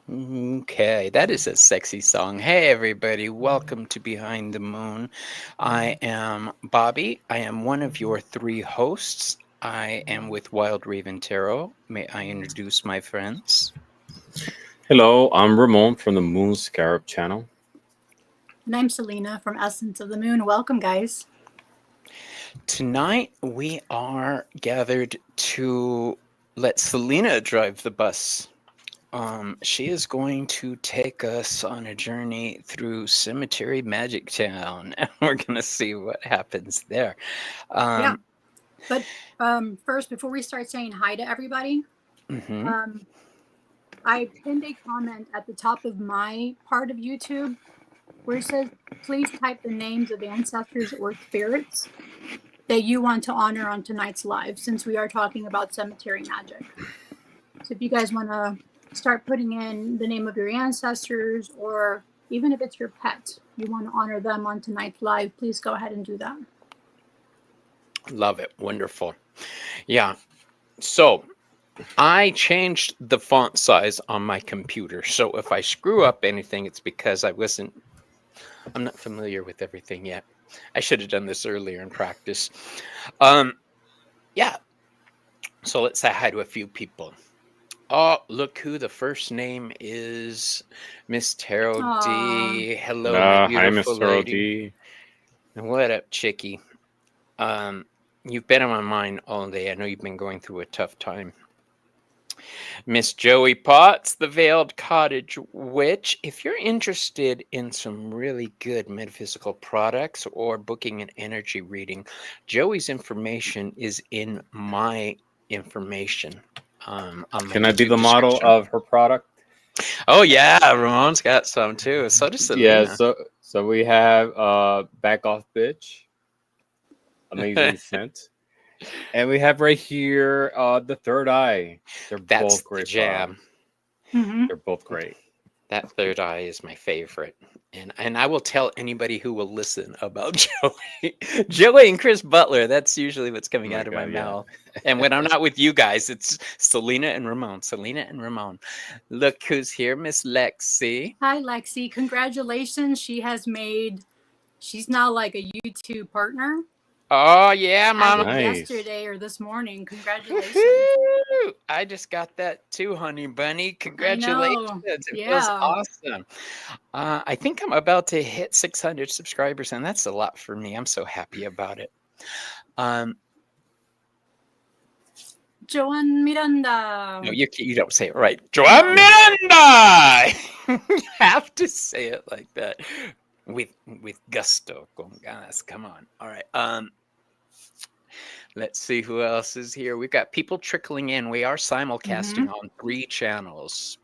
Okay, that is a sexy song. Hey, everybody, welcome to Behind the Moon. I am Bobby. I am one of your three hosts. I am with Wild Raven Tarot. May I introduce my friends? Hello, I'm Ramon from the Moon's Scarab channel. And I'm Selena from Essence of the Moon. Welcome, guys. Tonight, we are gathered to let Selena drive the bus. She is going to take us on a journey through Cemetery Magic Town, and we're going to see what happens there. Yeah. But first, before we start saying hi to everybody, I pinned a comment at the top of my part of YouTube where it says, please type the names of ancestors or spirits that you want to honor on tonight's live, since we are talking about cemetery magic. So if you guys want to start putting in the name of your ancestors, or even if it's your pet, you want to honor them on tonight's live, please go ahead and do that. Love it. Wonderful. Yeah. So I changed the font size on my computer. So if I screw up anything, it's because I'm not familiar with everything yet. I should have done this earlier in practice. Yeah. So let's say hi to a few people. Oh, look who the first name is. Miss Tarot D. Hello, my Hi, beautiful Mr. lady. What up, chickie? You've been on my mind all day. I know you've been going through a tough time. Miss Joey Potts, the Veiled Cottage Witch. If you're interested in some really good metaphysical products or booking an energy reading, Joey's information is in my information. Can I be the model of her product? Oh yeah, Ramon's got some too. So does Selena. Yeah, so we have Back Off Bitch. Amazing scent. And we have right here the Third Eye. That's both great. The jam. They're both great. That Third Eye is my favorite. And I will tell anybody who will listen about Joey. Joey and Chris Butler. That's usually what's coming out of my mouth. And when I'm not with you guys, it's Selena and Ramon. Selena and Ramon. Look who's here, Miss Lexi. Hi, Lexi. Congratulations. She's now like a YouTube partner. Oh, yeah, Mama. Nice. Yesterday or this morning. Congratulations. I just got that too, honey bunny. Congratulations. It was awesome. I think I'm about to hit 600 subscribers, and that's a lot for me. I'm so happy about it. Joan Miranda. No, you don't say it right. Joan Miranda! You have to say it like that. With gusto, con ganas. Come on. All right. Let's see who else is here. We've got people trickling in. We are simulcasting on 3 channels.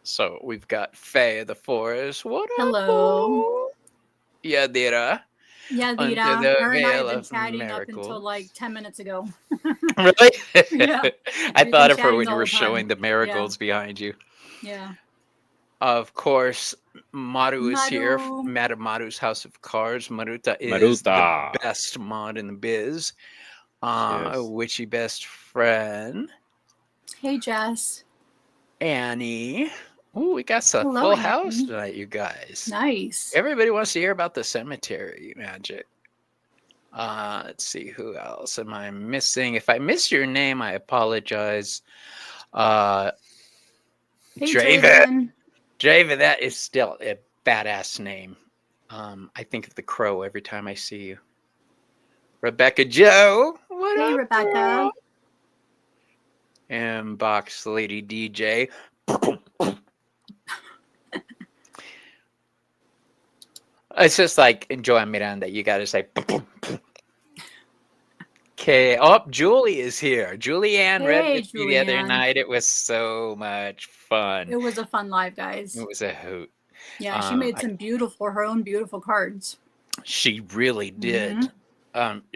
So we've got Faye the Forest. What Hello. up? Yadira. Yadira. Her and I have been chatting up until like 10 minutes ago. Really? Yeah. I thought of her when you were showing the marigolds behind you. Yeah. Of course, Maru is here. Madame Maru's House of Cards. Maruta is the best mod in the biz. Witchy best friend. Hey, Jess. Annie. Oh, we got a full house tonight, you guys. Nice. Everybody wants to hear about the cemetery magic. Let's see, who else am I missing? If I miss your name, I apologize. Hey, Javen. Javen, that is still a badass name. I think of the crow every time I see you. Rebecca Joe. What up, Rebecca? Girl? And Box Lady DJ. It's just like in Joan Miranda, you gotta say. Okay. Oh, Julie is here. Julianne read with me the other night. It was so much fun. It was a fun live, guys. It was a hoot. Yeah, she made some her own beautiful cards. She really did.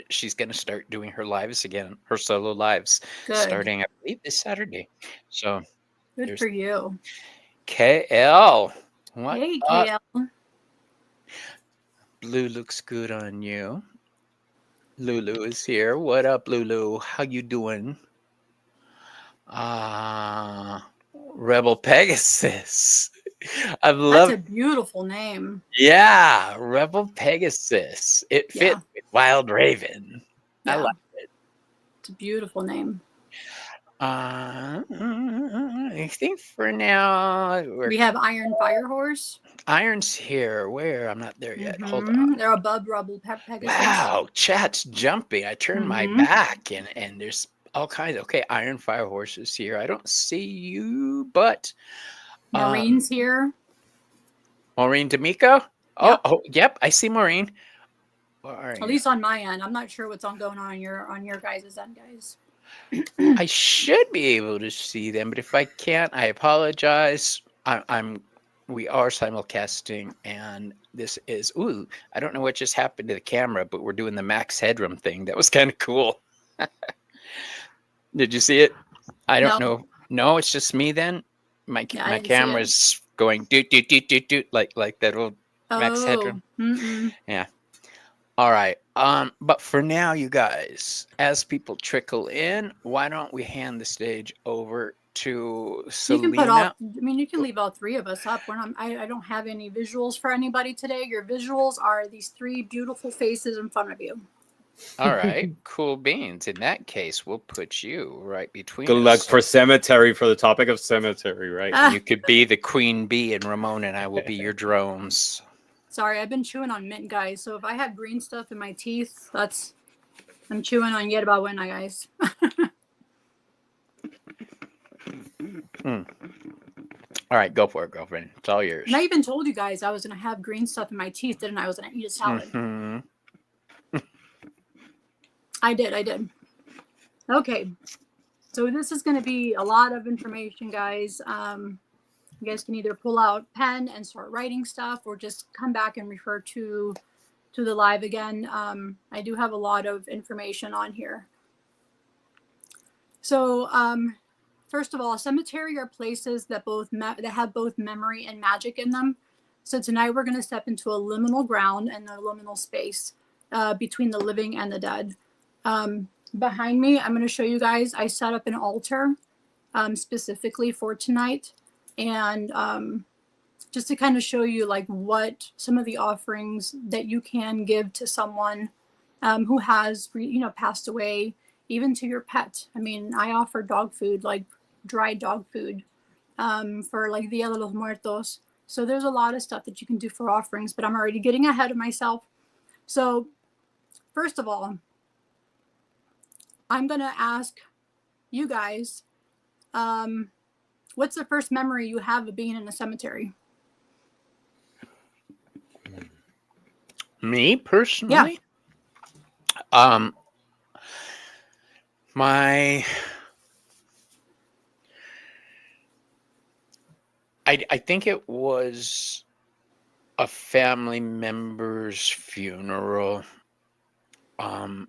She's going to start doing her lives again, her solo lives, starting, I believe, this Saturday. So good for you. KL. Hey, KL. Blue looks good on you. Lulu is here. What up, Lulu? How you doing? Rebel Pegasus. I That's love. a beautiful name. Yeah, Rebel Pegasus. It fit Yeah. with Wild Raven. I Yeah. like. It's a beautiful name. I think for now We have Iron Fire Horse. Iron's here. Where? I'm not there yet. Hold on. They're above Rebel Pegasus. Wow, chat's jumping. I turned my back and there's all kinds. Okay, Iron Fire Horse is here. I don't see you, but Maureen's here. Maureen D'Amico. Yep. Yep, I see Maureen. At least on my end. I'm not sure what's going on your guys' end, guys. I should be able to see them, but if I can't, I apologize. We are simulcasting, and this is I don't know what just happened to the camera, but we're doing the max headroom thing. That was kind of cool. Did you see it? I don't know. No, it's just me then. My camera's going doot doot doot doot doot like that old max headroom. Yeah. All right. But for now, you guys, as people trickle in, why don't we hand the stage over to Selena? You can leave all three of us up. I don't have any visuals for anybody today. Your visuals are these three beautiful faces in front of you. All right. Cool beans. In that case, we'll put you right between Good luck for cemetery, for the topic of cemetery, right? You could be the queen bee and Ramon and I will be your drones. Sorry, I've been chewing on mint, guys. So if I have green stuff in my teeth, I'm chewing on yerba buena, guys. All right, go for it, girlfriend. It's all yours. And I even told you guys I was going to have green stuff in my teeth, didn't I? I was going to eat a salad. I did. Okay. So this is going to be a lot of information, guys. You guys can either pull out pen and start writing stuff or just come back and refer to the live again. I do have a lot of information on here. So first of all, cemetery are places that that have both memory and magic in them. So tonight we're going to step into a liminal ground and a liminal space between the living and the dead. Behind me, I'm going to show you guys, I set up an altar specifically for tonight. And just to kind of show you like what some of the offerings that you can give to someone who has, passed away, even to your pet. I mean, I offer dog food, like dry dog food for like Dia de los Muertos. So there's a lot of stuff that you can do for offerings, but I'm already getting ahead of myself. So first of all, I'm going to ask you guys, what's the first memory you have of being in a cemetery? Me personally? Yeah. I think it was a family member's funeral. And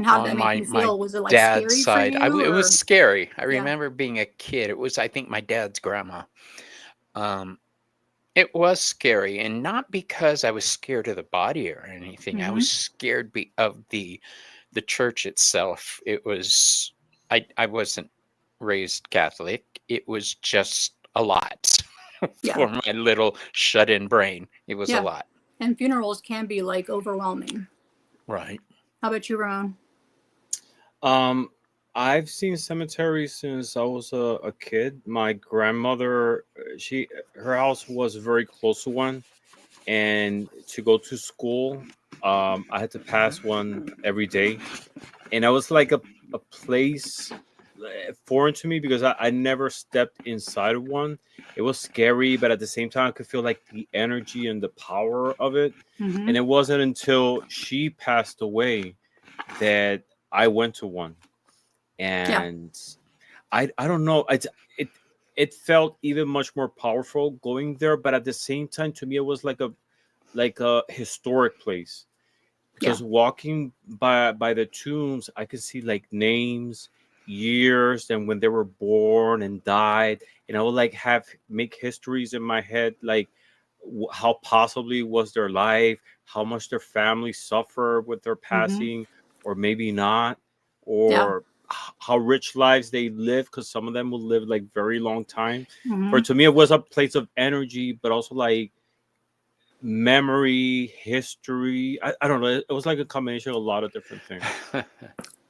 how did that make you feel? Was it like dad's scary side? for you? It was scary. I remember being a kid. It was, I think, my dad's grandma. It was scary, and not because I was scared of the body or anything. I was scared of the church itself. It was, I wasn't raised Catholic. It was just a lot for my little shut-in brain. It was a lot. And funerals can be like overwhelming. Right. How about you, Ramon? I've seen cemeteries since I was a kid. My grandmother, her house was very close to one, and to go to school, I had to pass one every day, and I was like a place foreign to me because I never stepped inside of one. It was scary, but at the same time, I could feel like the energy and the power of it. And it wasn't until she passed away that I went to one. And I don't know. It felt even much more powerful going there, but at the same time, to me, it was like a historic place because walking by the tombs, I could see like names, years, and when they were born and died, and I would like make histories in my head, like how possibly was their life, how much their family suffered with their passing, or maybe not, or how rich lives they live, because some of them will live like very long time. Mhm. For to me, it was a place of energy, but also like memory, history. I don't know. It was like a combination of a lot of different things.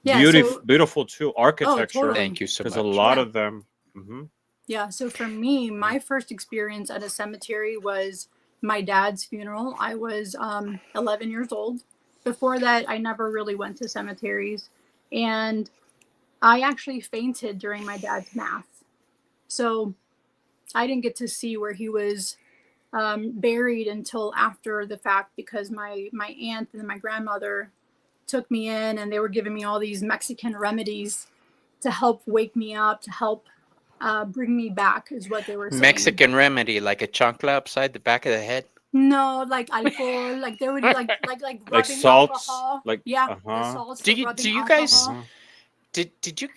Yeah, Beautiful, so beautiful too. Architecture, totally. Thank you so because much. a lot Yeah. of them. Mhm. Yeah, so for me, my first experience at a cemetery was my dad's funeral. I was 11 years old. Before that, I never really went to cemeteries. And I actually fainted during my dad's mass. So I didn't get to see where he was buried until after the fact, because my aunt and my grandmother took me in and they were giving me all these Mexican remedies to help wake me up, to help bring me back, is what they were saying. Mexican remedy, like a chancla upside the back of the head. No, like alcohol, like they would like rubbing Like salts, alcohol. like Yeah, the salts. Do the you rubbing guys alcohol. did you?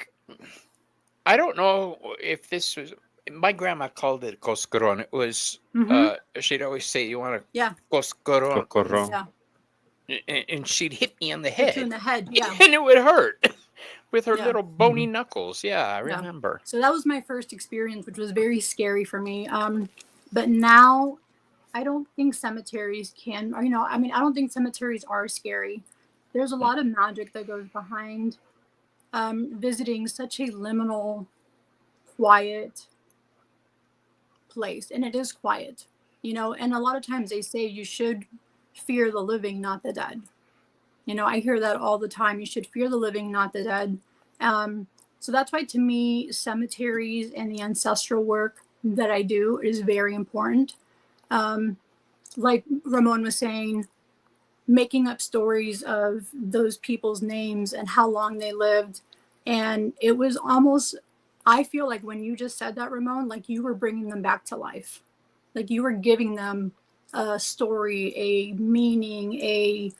I don't know if this was. My grandma called it coscoron. It was. Mhm. She'd always say, "You want to Yeah, coscoron," Socorro. yeah, and she'd hit me on the hit you in head, the head. Yeah, and it would hurt with her Yeah. little bony knuckles. Yeah, I Yeah. remember. So that was my first experience, which was very scary for me. But now I don't think cemeteries can, or, I mean, I don't think cemeteries are scary. There's a lot of magic that goes behind visiting such a liminal, quiet place. And it is quiet, and a lot of times they say you should fear the living, not the dead. I hear that all the time. You should fear the living, not the dead. So that's why, to me, cemeteries and the ancestral work that I do is very important. Like Ramon was saying, making up stories of those people's names and how long they lived. And it was almost, I feel like when you just said that, Ramon, like you were bringing them back to life. Like you were giving them a story, a meaning, a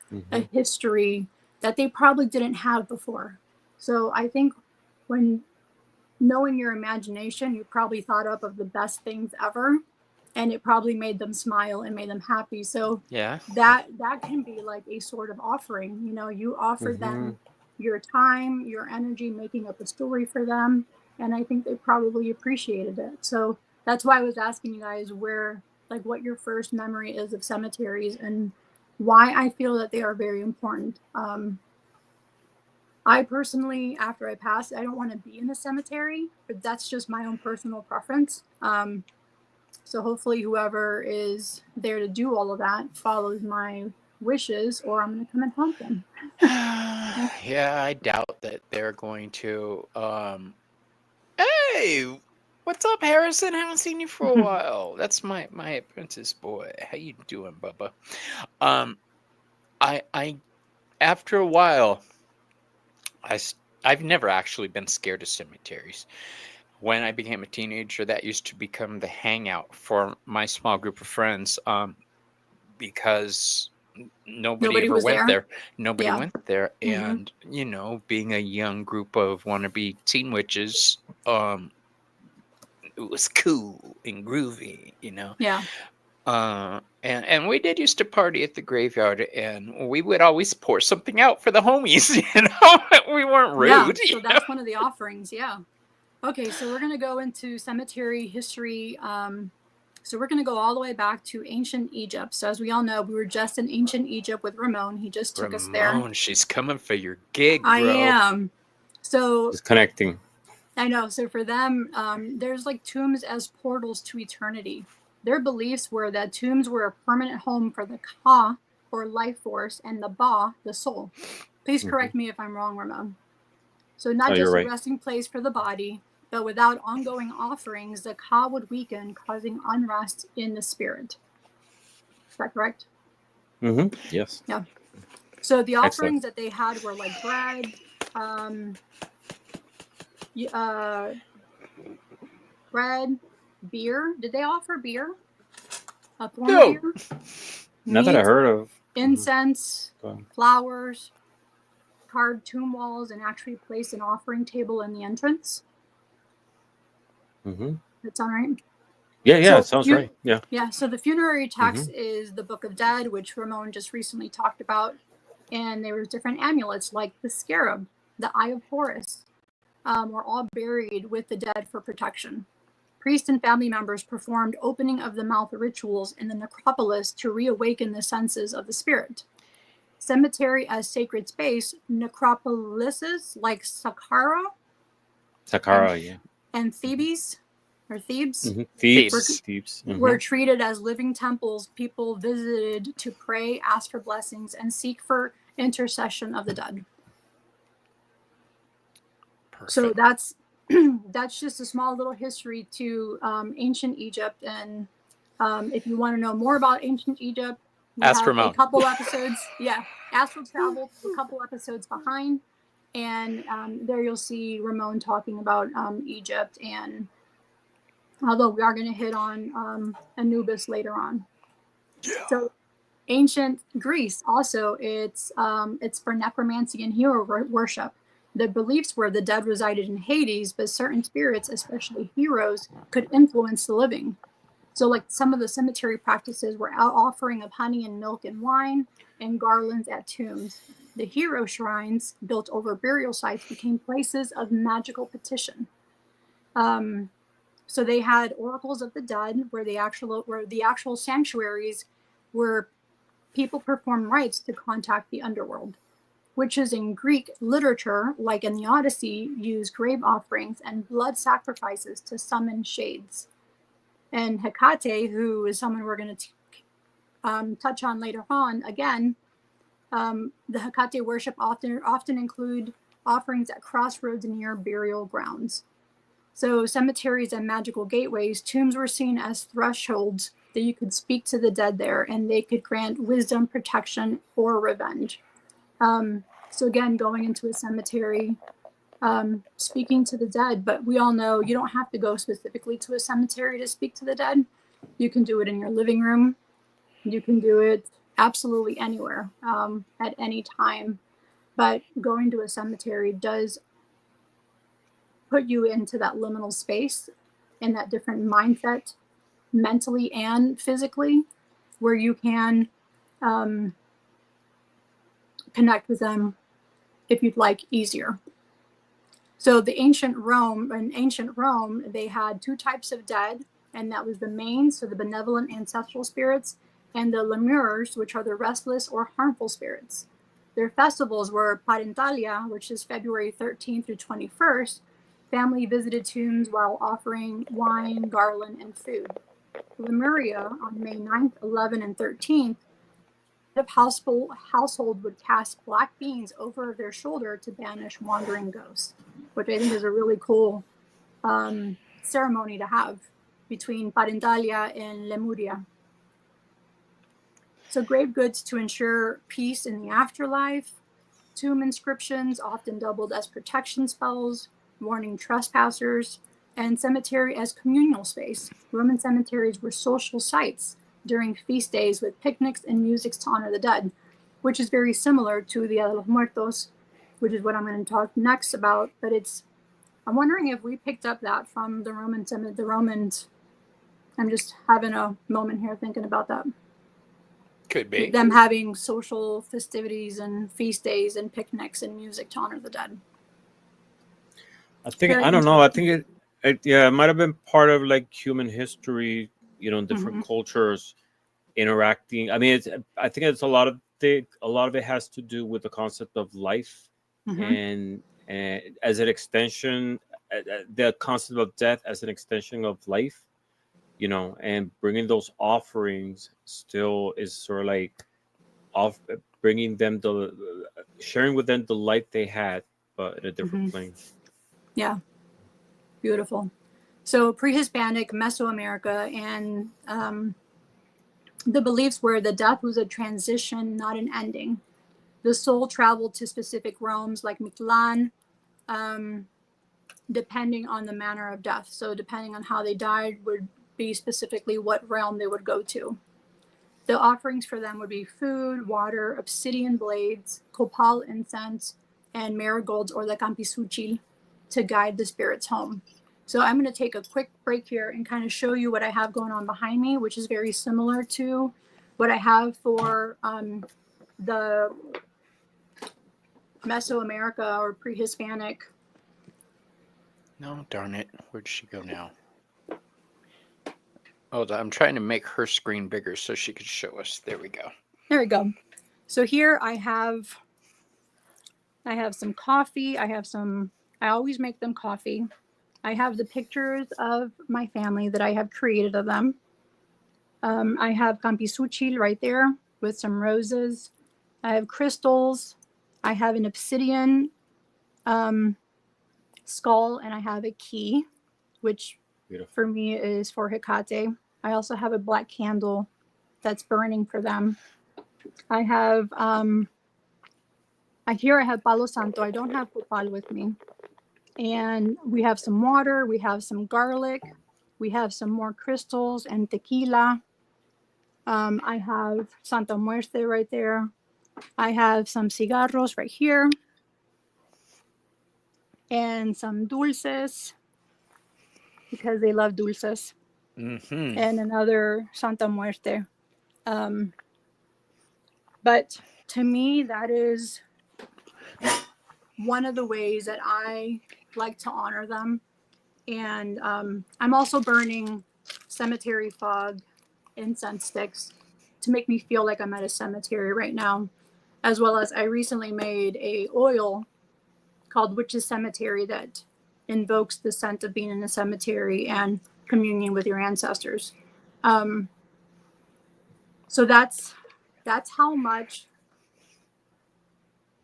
history that they probably didn't have before. So I think when knowing your imagination, you probably thought up of the best things ever, and it probably made them smile and made them happy. So Yeah. that can be like a sort of offering. You offered them your time, your energy, making up a story for them, and I think they probably appreciated it. So that's why I was asking you guys what your first memory is of cemeteries and why I feel that they are very important. I personally, after I pass, I don't want to be in a cemetery, but that's just my own personal preference. So hopefully whoever is there to do all of that follows my wishes, or I'm going to come and haunt them. Yeah, I doubt that they're going to. Hey, what's up, Harrison? Haven't seen you for a while. That's my apprentice boy. How you doing, Bubba? I after a while, I've never actually been scared of cemeteries. When I became a teenager, that used to become the hangout for my small group of friends, because nobody ever was went there. Nobody Yeah. went there, Mhm. and being a young group of wannabe teen witches, it was cool and groovy, Yeah. And we did used to party at the graveyard, and we would always pour something out for the homies. We weren't rude. Yeah. So that's one of the offerings. Yeah. Okay. So we're going to go into cemetery history. So we're going to go all the way back to ancient Egypt. So as we all know, we were just in ancient Egypt with Ramon. He just took us there. Ramon, she's coming for your gig, bro. I am. So Just connecting. I know. So for them, there's like tombs as portals to eternity. Their beliefs were that tombs were a permanent home for the Ka, or life force, and the Ba, the soul. Please correct me if I'm wrong, Ramon. So not just a resting place for the body, but without ongoing offerings, the Ka would weaken, causing unrest in the spirit. Is that correct? Yes. Yeah. So the offerings that they had were like bread, beer. Did they offer beer? A form of beer? Not that I heard of. Incense, flowers, carved tomb walls, and actually placed an offering table in the entrance. That sound right? Yeah, it sounds right. Yeah. Yeah, so the funerary text is the Book of Dead, which Ramon just recently talked about. And there was different amulets like the scarab, the Eye of Horus, were all buried with the dead for protection. Priests and family members performed opening of the mouth rituals in the necropolis to reawaken the senses of the spirit. Cemetery as sacred space, necropolises like Saqqara and Thebes, or Thebes, Thebes. were treated as living temples people visited to pray, ask for blessings, and seek for intercession of the dead. Perfect. So that's just a small little history to ancient Egypt. And if you want to know more about ancient Egypt, we Ask have Ramon. a couple episodes. Yeah, Astral Travel, a couple episodes behind. And there you'll see Ramon talking about Egypt. And although we are going to hit on Anubis later on. Yeah. So ancient Greece also, it's for necromancy and hero worship. The beliefs were the dead resided in Hades, but certain spirits, especially heroes, could influence the living. So like some of the cemetery practices were offering of honey and milk and wine and garlands at tombs. The hero shrines built over burial sites became places of magical petition. So they had oracles of the dead, where the actual sanctuaries where people performed rites to contact the underworld. Witches in Greek literature, like in the Odyssey, used grave offerings and blood sacrifices to summon shades. And Hecate, who is someone we're going to touch on later on, again, the Hecate worship often include offerings at crossroads near burial grounds. So cemeteries and magical gateways, tombs were seen as thresholds that you could speak to the dead there, and they could grant wisdom, protection, or revenge. So again, going into a cemetery, speaking to the dead, but we all know you don't have to go specifically to a cemetery to speak to the dead. You can do it in your living room. You can do it absolutely anywhere, at any time. But going to a cemetery does put you into that liminal space, in that different mindset, mentally and physically, where you can connect with them, if you'd like, easier. So in ancient Rome, they had two types of dead, and that was the manes, so the benevolent ancestral spirits, and the lemures, which are the restless or harmful spirits. Their festivals were Parentalia, which is February 13th through 21st. Family visited tombs while offering wine, garland, and food. Lemuria on May 9th, 11th, and 13th, the household would cast black beans over their shoulder to banish wandering ghosts, which I think is a really cool ceremony to have between Parentalia and Lemuria. So grave goods to ensure peace in the afterlife. Tomb inscriptions often doubled as protection spells, warning trespassers, and cemetery as communal space. Roman cemeteries were social sites during feast days with picnics and music to honor the dead, which is very similar to Dia de los Muertos, which is what I'm going to talk next about. But I'm wondering if we picked up that from the Romans. I'm just having a moment here thinking about that. Could be. Them having social festivities and feast days and picnics and music to honor the dead. I don't know. I think it might have been part of like human history, different cultures interacting. I mean, I think it's a lot of it has to do with the concept of life, and as an extension, the concept of death as an extension of life, and bringing those offerings still is sort of like bringing them sharing with them the life they had, but in a different plane. Yeah, beautiful. So pre-Hispanic Mesoamerica, and the beliefs were the death was a transition, not an ending. The soul traveled to specific realms like Mictlan, depending on the manner of death. So depending on how they died would be specifically what realm they would go to. The offerings for them would be food, water, obsidian blades, copal incense, and marigolds or the campisuchil to guide the spirits home. So I'm going to take a quick break here and kind of show you what I have going on behind me, which is very similar to what I have for the Mesoamerica or pre-Hispanic No, darn it. Where'd she go now? Oh, I'm trying to make her screen bigger so she could show us. There we go. There we go. So here I have some coffee. I always make them coffee. I have the pictures of my family that I have created of them. I have campisuchil right there with some roses. I have crystals. I have an obsidian skull, and I have a key, which Beautiful. for me is for Hecate. I also have a black candle that's burning for them. I have here I have Palo Santo. I don't have Popal with me. And we have some water, we have some garlic, we have some more crystals and tequila. I have Santa Muerte right there. I have some cigarros right here. And some dulces, because they love dulces. Mm-hmm. And another Santa Muerte. But to me, that is one of the ways that I like to honor them. And I'm also burning cemetery fog incense sticks to make me feel like I'm at a cemetery right now, as well as I recently made a oil called Witch's Cemetery that invokes the scent of being in a cemetery and communion with your ancestors. So that's how much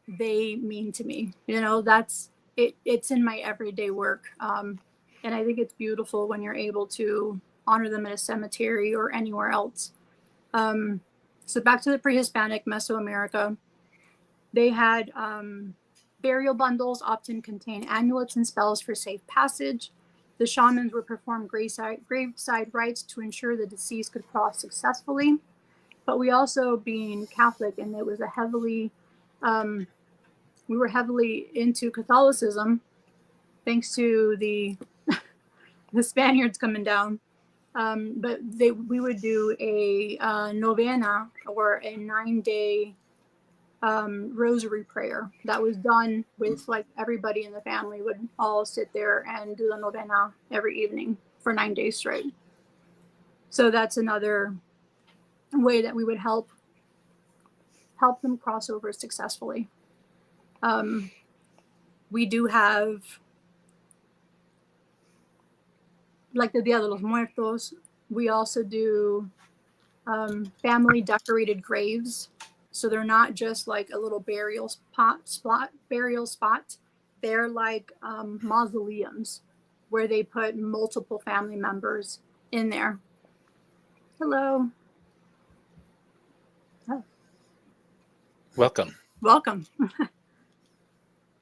they mean to me. You know, that's it. It's in my everyday work. And I think it's beautiful when you're able to honor them at a cemetery or anywhere else. So back to the pre-Hispanic Mesoamerica, they had burial bundles often contain amulets and spells for safe passage. The shamans would perform graveside rites to ensure the deceased could cross successfully. But we also, being Catholic, and it was a heavily, we were heavily into Catholicism, thanks to the Spaniards coming down. But we would do a novena, or a 9-day rosary prayer that was done with, like, everybody in the family would all sit there and do the novena every evening for 9 days straight. So that's another way that we would help them cross over successfully. We do have, like, the Dia de los Muertos. We also do family decorated graves. So they're not just like a little burial spot. They're like mausoleums where they put multiple family members in there. Hello. Oh. Welcome.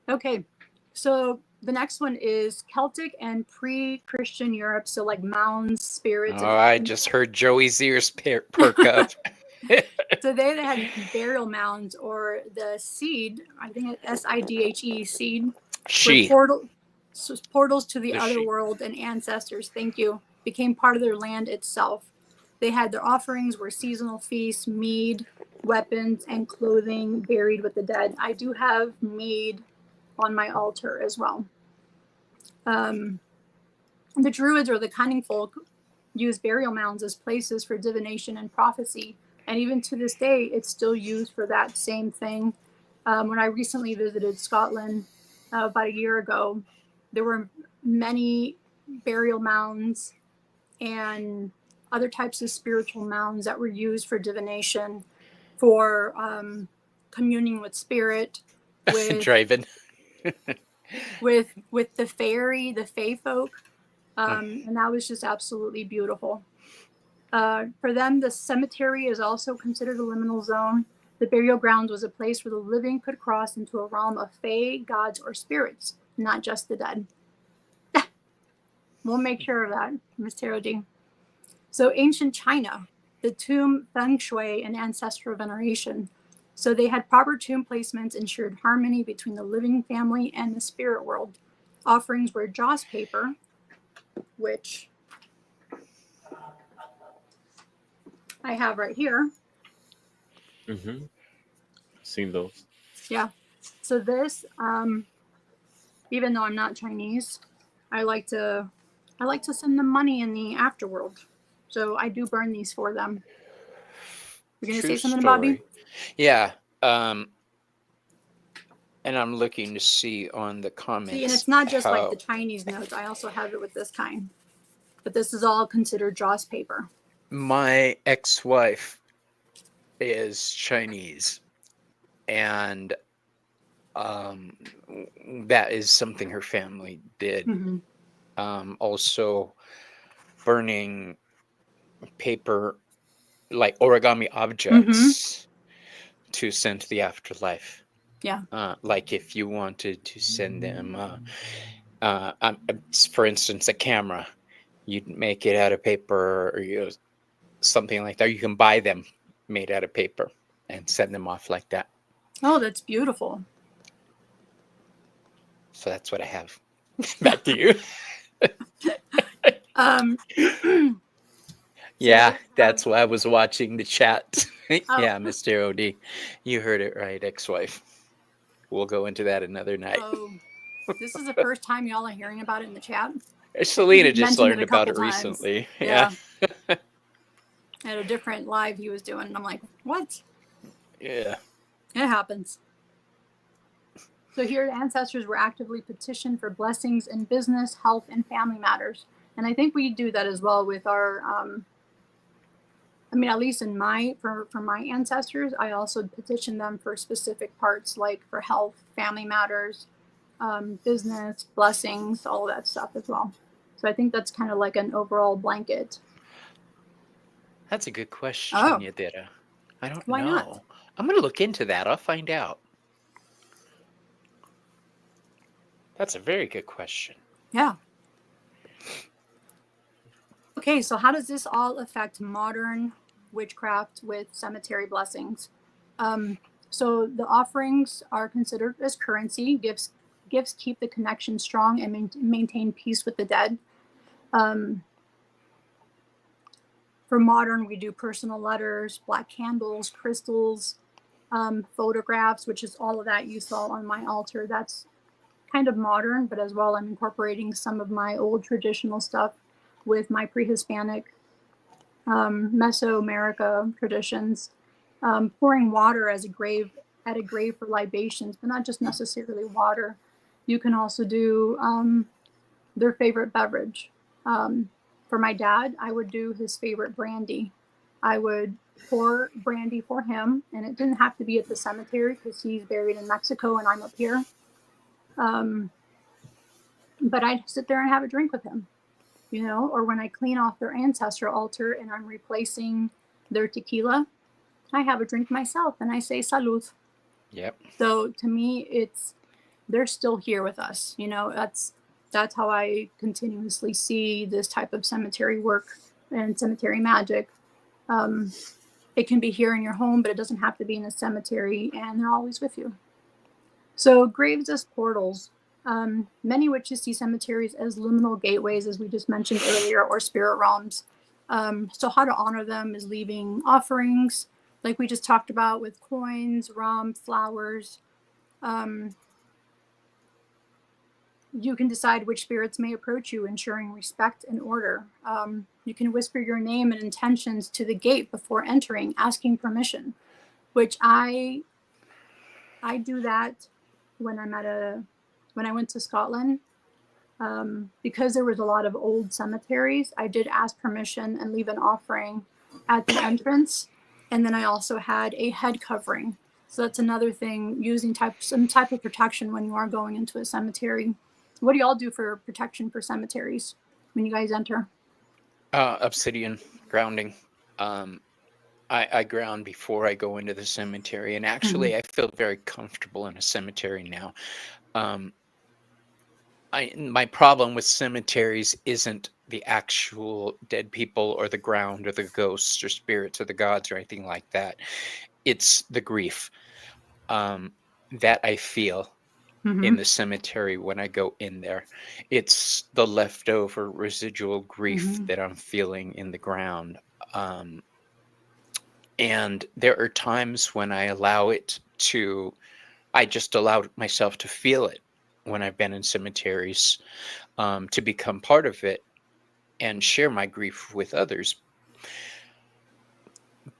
Okay, so the next one is Celtic and pre-Christian Europe. So like mounds, spirits. Oh, I just heard Joey's ears perk up. So they had burial mounds, or the seed, I think it's SIDHE, seed. Portals to the other world and ancestors, thank you, became part of their land itself. They had their offerings were seasonal feasts, mead, weapons, and clothing buried with the dead. I do have mead on my altar as well. The Druids, or the cunning folk, used burial mounds as places for divination and prophecy. And even to this day, it's still used for that same thing. When I recently visited Scotland about a year ago, there were many burial mounds and other types of spiritual mounds that were used for divination, for communing with spirit, with Driving. with the fae folk, and that was just absolutely beautiful. For them, the cemetery is also considered a liminal zone. The burial grounds was a place where the living could cross into a realm of fae, gods, or spirits, not just the dead. We'll make sure of that, Ms. Taro D. So ancient China, the tomb, feng shui, and ancestral veneration. So they had proper tomb placements, ensured harmony between the living family and the spirit world. Offerings were joss paper, which I have right here. Mm-hmm. Seen those. Yeah. So this, even though I'm not Chinese, I like to send them money in the afterworld. So I do burn these for them. You're gonna True say something, story. Bobby? Yeah. And I'm looking to see on the comments. See, and it's not just like how the Chinese notes. I also have it with this kind. But this is all considered Jaws paper. my ex-wife is Chinese, and that is something her family did. Mm-hmm. Also, burning paper, like origami objects, to send to the afterlife. Yeah. Like if you wanted to send them, for instance, a camera, you'd make it out of paper, or something like that. You can buy them made out of paper and send them off like that. Oh, that's beautiful. So that's what I have. Back to you. Yeah, that's why I was watching the chat. Yeah, Mr. OD. You heard it right, ex-wife. We'll go into that another night. Oh, this is the first time y'all are hearing about it in the chat. Selena just mentioned it learned a about it couple times. recently. Yeah. At a different live he was doing, and I'm like, what? Yeah. It happens. So here, the ancestors were actively petitioned for blessings in business, health, and family matters. And I think we do that as well with our, I mean, at least in for my ancestors, I also petition them for specific parts, like for health, family matters, business, blessings, all of that stuff as well. So I think that's kind of like an overall blanket. That's a good question, Oh. Yadira. I don't Why know. not? I'm going to look into that. I'll find out. That's a very good question. Yeah. Okay, so how does this all affect modern witchcraft with cemetery blessings? So the offerings are considered as currency. Gifts keep the connection strong and maintain peace with the dead. For modern, we do personal letters, black candles, crystals, photographs, which is all of that you saw on my altar. That's kind of modern, but as well, I'm incorporating some of my old traditional stuff with my pre-Hispanic Mesoamerica traditions. Pouring water at a grave for libations, but not just necessarily water. You can also do their favorite beverage. For my dad, I would do his favorite brandy. I would pour brandy for him, and it didn't have to be at the cemetery because he's buried in Mexico and I'm up here. But I'd sit there and have a drink with him, or when I clean off their ancestral altar and I'm replacing their tequila, I have a drink myself and I say salud. Yep. So to me, they're still here with us. That's how I continuously see this type of cemetery work and cemetery magic. It can be here in your home, but it doesn't have to be in a cemetery, and they're always with you. So graves as portals. Many witches see cemeteries as liminal gateways, as we just mentioned earlier, or spirit realms. So how to honor them is leaving offerings, like we just talked about, with coins, rum, flowers. You can decide which spirits may approach you, ensuring respect and order. You can whisper your name and intentions to the gate before entering, asking permission, which I do that when I went to Scotland. Because there was a lot of old cemeteries, I did ask permission and leave an offering at the entrance. And then I also had a head covering. So that's another thing, using some type of protection when you are going into a cemetery. What do y'all do for protection for cemeteries when you guys enter? Obsidian grounding. I ground before I go into the cemetery, and actually I feel very comfortable in a cemetery now. My problem with cemeteries isn't the actual dead people or the ground or the ghosts or spirits or the gods or anything like that. It's the grief that I feel in the cemetery when I go in there. It's the leftover residual grief that I'm feeling in the ground. And there are times when I just allow myself to feel it. when I've been in cemeteries, to become part of it and share my grief with others.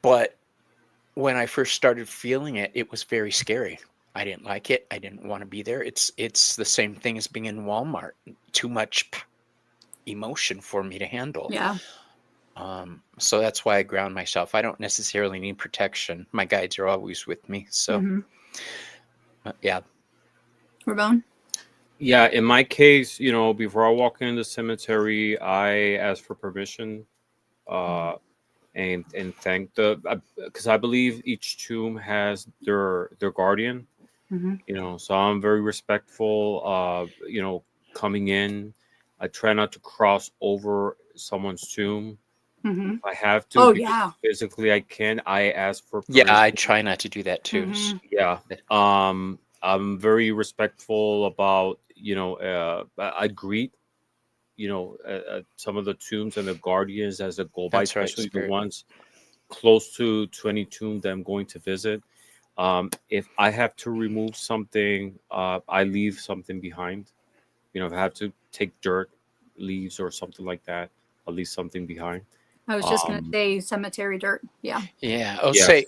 But when I first started feeling it, it was very scary. I didn't like it. I didn't want to be there. It's the same thing as being in Walmart. Too much emotion for me to handle. Yeah. So that's why I ground myself. I don't necessarily need protection. My guides are always with me. So, yeah. Ramon? Yeah, in my case, you know, before I walk in the cemetery, I ask for permission, and thank because I believe each tomb has their guardian. You know, so I'm very respectful. You know, coming in, I try not to cross over someone's tomb. If I have to, Oh, because yeah. physically I can, I ask for Yeah, permission. I try not to do that too. Yeah. I'm very respectful about, you know, I greet, you know, some of the tombs and the guardians as they go by, That's right, especially the Spirit. ones close to any tomb that I'm going to visit. If I have to remove something, I leave something behind. You know, if I have to take dirt, leaves, or something like that, I'll leave something behind. I was just going to say cemetery dirt. Yeah. Yeah. Oh, Yes.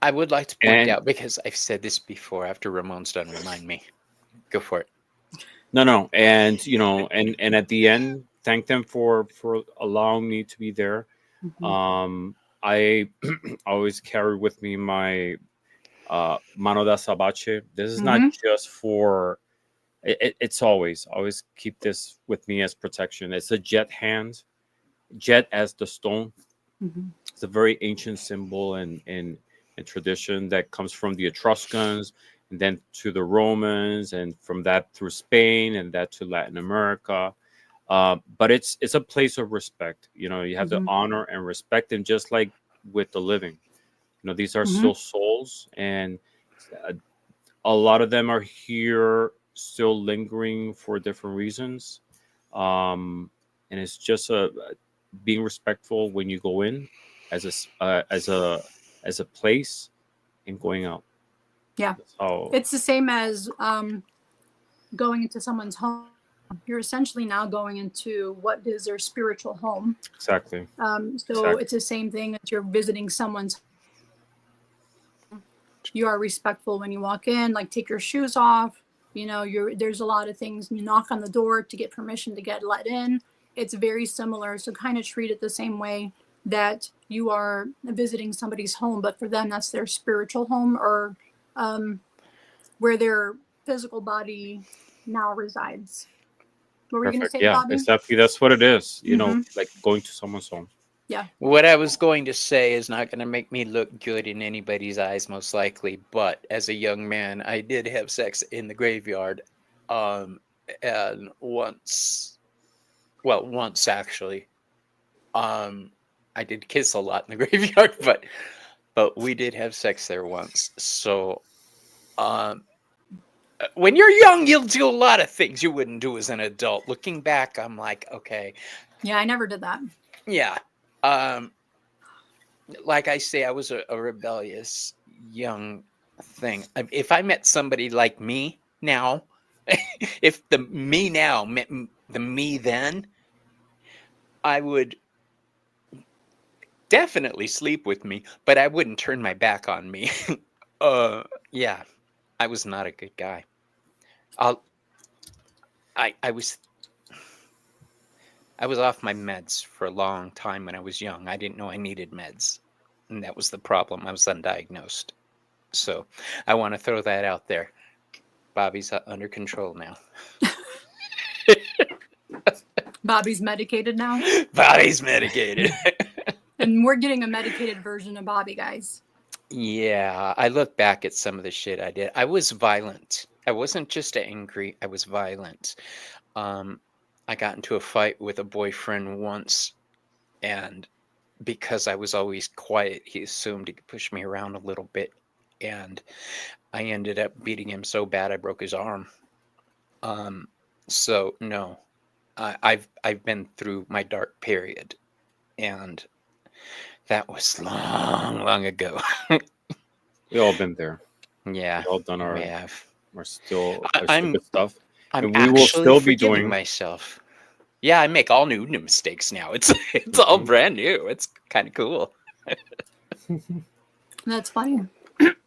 I would like to point And out, because I've said this before, after Ramon's done, remind me. Go for it. no, and you know, and at the end, thank them for allowing me to be there. I always carry with me my mano da sabache. This is not just for it's always keep this with me as protection. It's a jet hand, jet as the stone. It's a very ancient symbol and tradition that comes from the Etruscans, and then to the Romans, and from that through Spain, and that to Latin America. But it's a place of respect. You know, you have to honor and respect them, just like with the living. You know, these are still souls, and a lot of them are here still lingering for different reasons. And it's just being respectful when you go in as a place and going out. Yeah. So It's the same as going into someone's home. You're essentially now going into what is their spiritual home. exactly. It's the same thing as you're visiting someone's. You are respectful when you walk in, like take your shoes off. You know, there's a lot of things. You knock on the door to get permission to get let in. It's very similar. So kind of treat it the same way that you are visiting somebody's home, but for them, that's their spiritual home, or where their physical body now resides. What were you going to say, Yeah, Bobby? exactly. That's what it is. You know, like going to someone's home. Yeah. What I was going to say is not going to make me look good in anybody's eyes, most likely. But as a young man, I did have sex in the graveyard, and once actually. I did kiss a lot in the graveyard, but we did have sex there once. So, when you're young, you'll do a lot of things you wouldn't do as an adult. Looking back, I'm like, okay. Yeah, I never did that. Yeah. Like I say, I was a rebellious young thing. If I met somebody like me now, if the me now met the me then, I would definitely sleep with me, but I wouldn't turn my back on me. Yeah, I was not a good guy. I was off my meds for a long time when I was young. I didn't know I needed meds, and that was the problem. I was undiagnosed. So I want to throw that out there. Bobby's under control now. Bobby's medicated now. Bobby's medicated. And we're getting a medicated version of Bobby, guys. Yeah, I look back at some of the shit I did. I was violent. I wasn't just angry. I was violent. I got into a fight with a boyfriend once, and because I was always quiet, he assumed he could push me around a little bit, and I ended up beating him so bad I broke his arm. So no, I've been through my dark period, and that was long ago. We all been there. Yeah, We all done our we have. are still I'm stupid stuff. I'm And we will actually still be forgiving doing. myself. Yeah, I make all new mistakes now. It's all Mhm. brand new. It's kind of cool. That's funny.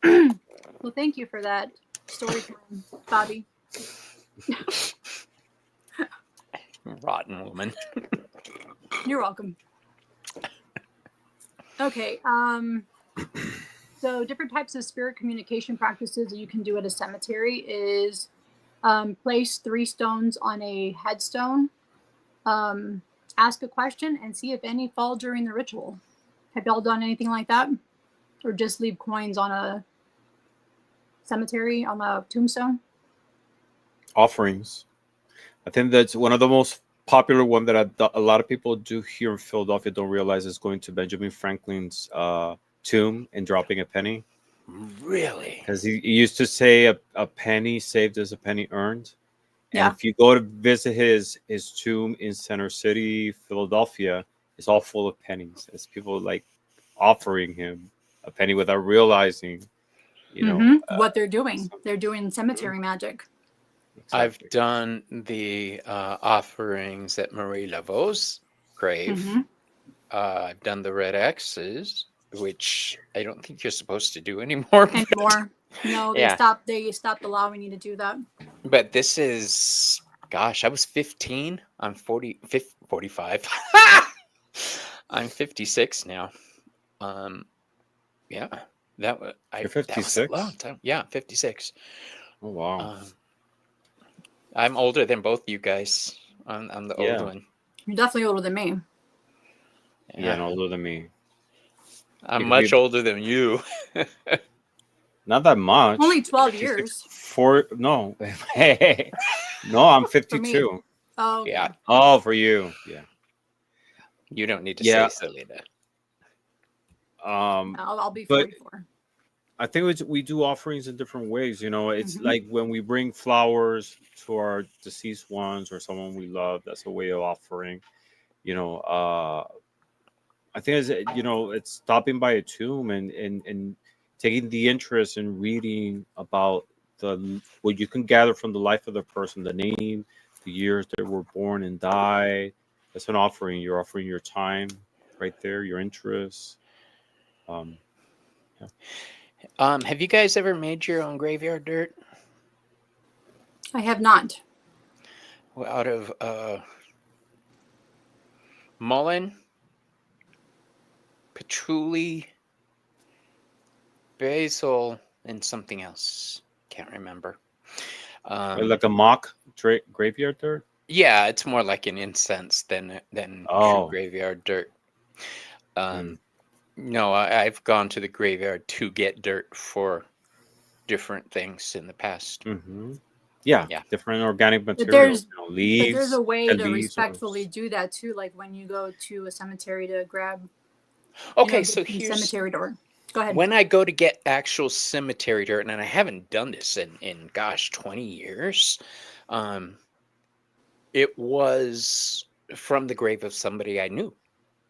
Well, thank you for that story time, Bobby. Rotten woman. You're welcome. Okay. So different types of spirit communication practices that you can do at a cemetery is place 3 stones on a headstone, ask a question, and see if any fall during the ritual. Have y'all done anything like that? Or just leave coins on a cemetery, on a tombstone? Offerings. I think that's one of the most popular one that a lot of people do here in Philadelphia don't realize is going to Benjamin Franklin's tomb and dropping a penny. Really? Because he used to say a penny saved is a penny earned. And Yeah. if you go to visit his tomb in Center City, Philadelphia, it's all full of pennies. It's people like offering him a penny without realizing, What they're doing. something. They're doing cemetery magic. I've Exactly. done the offerings at Marie Laveau's grave. Mhm. I've done the red X's, which I don't think you're supposed to do anymore. Anymore. No, they Yeah. stopped allowing you to do that. But this is, gosh, I was 15. I'm 45. I'm 56 now. Yeah, that was You're that was a 56? long time. Yeah, 56. Oh wow. I'm older than both you guys. I'm the old Yeah. one. You're definitely older than me. Yeah, and older than me. I'm You could much be- older than you. Not that much. Only 12 56 years. No. No, I'm For me. 52. Oh, okay. Yeah, Oh, for you. Yeah. you don't need to Yeah. say Selena. I'll be But 44. I think we do offerings in different ways. It's Mhm. like when we bring flowers to our deceased ones or someone we love. That's a way of offering. I think it's stopping by a tomb and taking the interest in reading about what you can gather from the life of the person, the name, the years they were born and died. That's an offering. You're offering your time right there, your interest. Have you guys ever made your own graveyard dirt? I have not. Well, out of mullein, patchouli, basil, and something else. Can't remember. Like a mock graveyard dirt. Yeah, it's more like an incense than true Oh. graveyard dirt. No, I've gone to the graveyard to get dirt for different things in the past. Mm-hmm. Yeah, Yeah. different organic But materials, there's leaves. a way dead to leaves or- respectfully do that too, like when you go to a cemetery to grab Okay, so the here's cemetery door. Go ahead. when I go to get actual cemetery dirt, and I haven't done this in gosh, 20 years. It was from the grave of somebody I knew,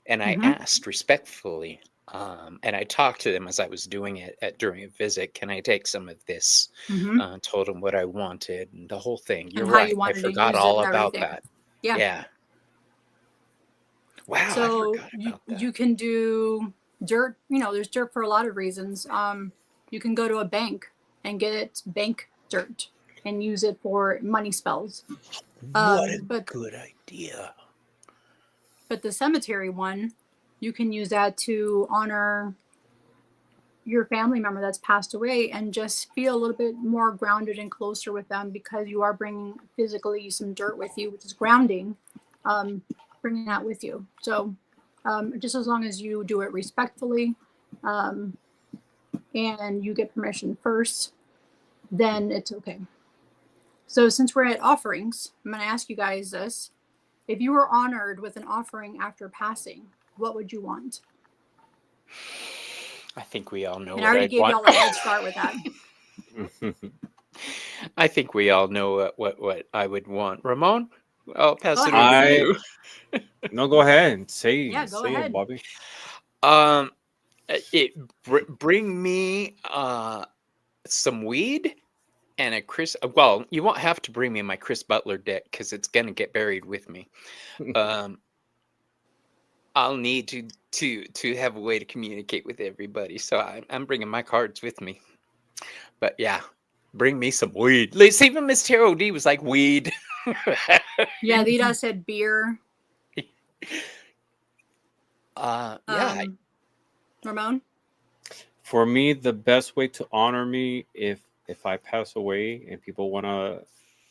and I Mhm. asked respectfully. And I talked to them as I was doing it during a visit. Can I take some of this? Mhm. Told them what I wanted and the whole thing. You're how you right. I wanted to forgot use it all and about everything. that. Yeah. Yeah. Wow, I So forgot about that. you can do dirt. There's dirt for a lot of reasons. You can go to a bank and get bank dirt and use it for money spells. What a But good idea. But the cemetery one, you can use that to honor your family member that's passed away and just feel a little bit more grounded and closer with them because you are bringing physically some dirt with you, which is grounding, bringing that with you. So just as long as you do it respectfully and you get permission first, then it's okay. So since we're at offerings, I'm going to ask you guys this. If you were honored with an offering after passing, what would you want? I think we all know And I what already I'd gave want. y'all a head start with that. I think we all know what I would want. Ramon, I'll pass Go it ahead, over say to you. No, go ahead and say Yeah, go it, ahead. Bobby. Bring me some weed and a Chris. Well, you won't have to bring me my Chris Butler deck because it's gonna get buried with me. I'll need to have a way to communicate with everybody, so I'm bringing my cards with me. But yeah, bring me some weed. Let's even Miss Tarot D was like weed. Yeah, Lita said beer. Yeah. Ramon? For me, the best way to honor me if I pass away and people want to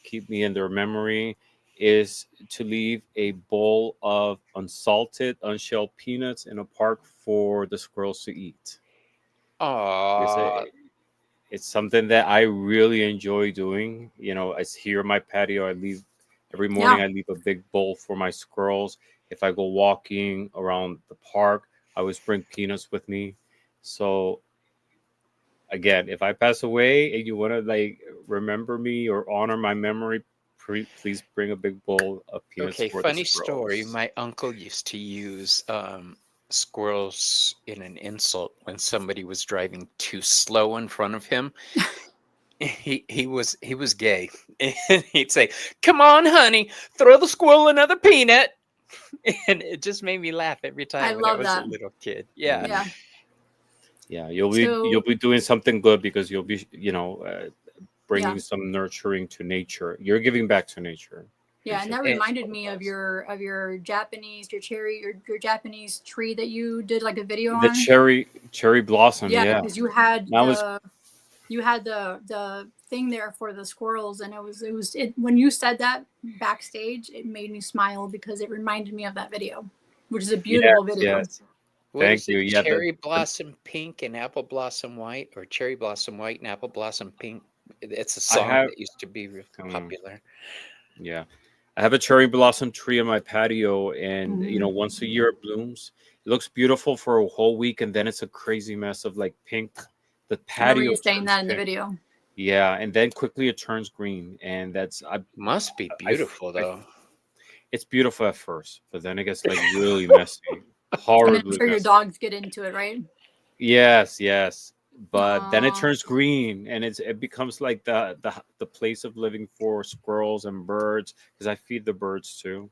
keep me in their memory is to leave a bowl of unsalted, unshelled peanuts in a park for the squirrels to eat. It's something that I really enjoy doing. You know, it's here on my patio. I leave every morning. Yeah. I leave a big bowl for my squirrels. If I go walking around the park, I always bring peanuts with me. So again, if I pass away and you want to like remember me or honor my memory, please bring a big bowl of peanuts Okay, for funny the story. squirrels. My uncle used to use squirrels in an insult when somebody was driving too slow in front of him. He was gay, and he'd say, "Come on, honey, throw the squirrel another peanut," and it just made me laugh every I time when I love was a that. little kid. Yeah. Yeah. Yeah, So- you'll be doing something good because you'll be bringing Yeah. some nurturing to nature. You're giving back to nature. Yeah, and that And- reminded me of your Japanese, your Japanese tree that you did like a video The on. cherry blossom. Yeah, Yeah, because you had That was- the thing there for the squirrels, and it when you said that backstage, it made me smile because it reminded me of that video, which is a beautiful video. Yes. What Thank is you. it? Yeah, Cherry blossom pink and apple blossom white, or cherry blossom white and apple blossom pink. It's a song have- that used to be real popular. Yeah, I have a cherry blossom tree on my patio, and Mhm. once a year it blooms. It looks beautiful for a whole week, and then it's a crazy mess of like pink. The I remember patio you saying turns that in the pink. video. Yeah, and then quickly it turns green, and Must be beautiful though. it's beautiful at first, but then it gets like really messy, And horribly I'm sure your messy. dogs get into it, right? Yes, but then it Aw. turns green, and it becomes like the place of living for squirrels and birds because I feed the birds too,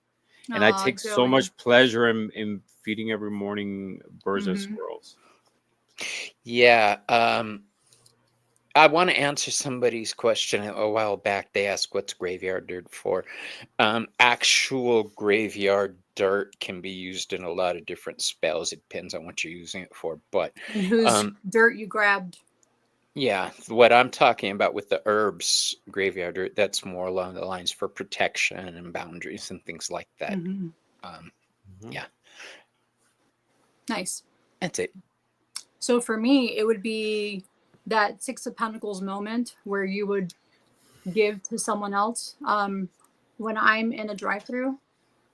and I Aw, take so Joey. much pleasure in feeding every morning birds and Mhm. squirrels. Yeah. I want to answer somebody's question a while back. They asked what's graveyard dirt for. Actual graveyard dirt can be used in a lot of different spells. It depends on what you're using it for. But And whose dirt you grabbed? yeah, what I'm talking about with the herbs graveyard dirt, that's more along the lines for protection and boundaries and things like that. Mhm. Yeah, Nice. that's it. So for me, it would be that Six of Pentacles moment where you would give to someone else. When I'm in a drive-through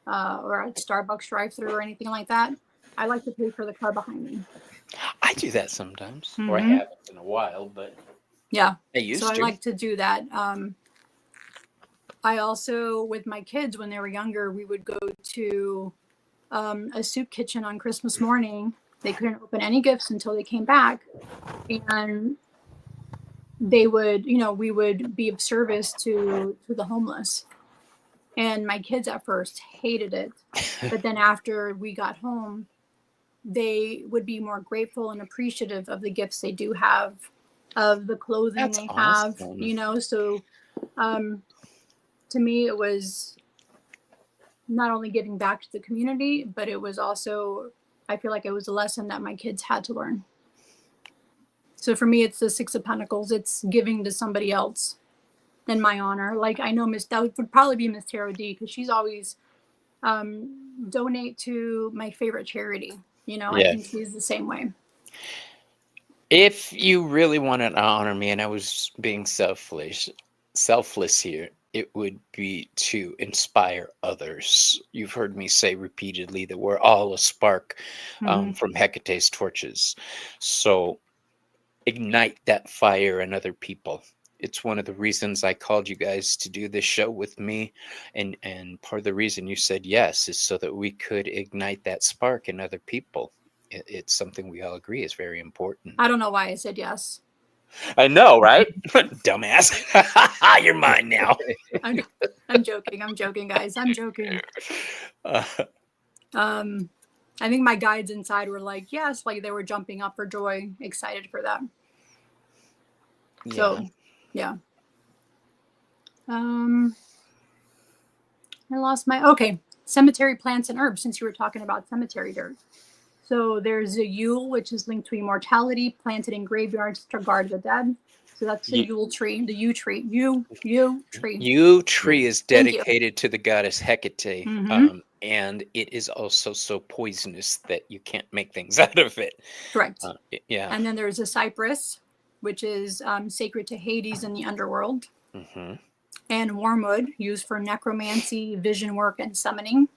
or a Starbucks drive-through or anything like that, I like to pay for the car behind me. I do that sometimes, or I Mhm. haven't in a while, but Yeah. I used So I to. like to do that. I also, with my kids when they were younger, we would go to a soup kitchen on Christmas morning. They couldn't open any gifts until they came back, and they would, we would be of service to the homeless. And my kids at first hated it, but then after we got home, they would be more grateful and appreciative of the gifts they do have, of the clothing That's they awesome. have. So to me, it was not only giving back to the community, but it was also, I feel like it was a lesson that my kids had to learn. So for me, it's the Six of Pentacles. It's giving to somebody else in my honor. Like I know that would probably be Miss Tarot D, because she's always donate to my favorite charity. I Yeah. think she's the same way. If you really wanted to honor me, and I was being selfless here, it would be to inspire others. You've heard me say repeatedly that we're all a spark from Hecate's torches. So ignite that fire in other people. It's one of the reasons I called you guys to do this show with me. And part of the reason you said yes is so that we could ignite that spark in other people. It's something we all agree is very important. I don't know why I said yes. I know, right? Dumbass. You're mine now. I'm joking, guys. I'm joking. I think my guides inside were like, yes, like they were jumping up for joy, excited for that. Yeah. So, yeah. I lost my, okay, cemetery plants and herbs, since you were talking about cemetery dirt. So there's a Yule, which is linked to immortality, planted in graveyards to guard the dead. So that's the Yule tree, the yew tree. Yew tree. Yew tree is Thank you. dedicated to the goddess Hecate, Mhm. and it is also so poisonous that you can't make things out of it. Correct. Yeah. And then there's a cypress, which is sacred to Hades in the underworld. Mm-hmm. And wormwood, used for necromancy, vision work, and summoning.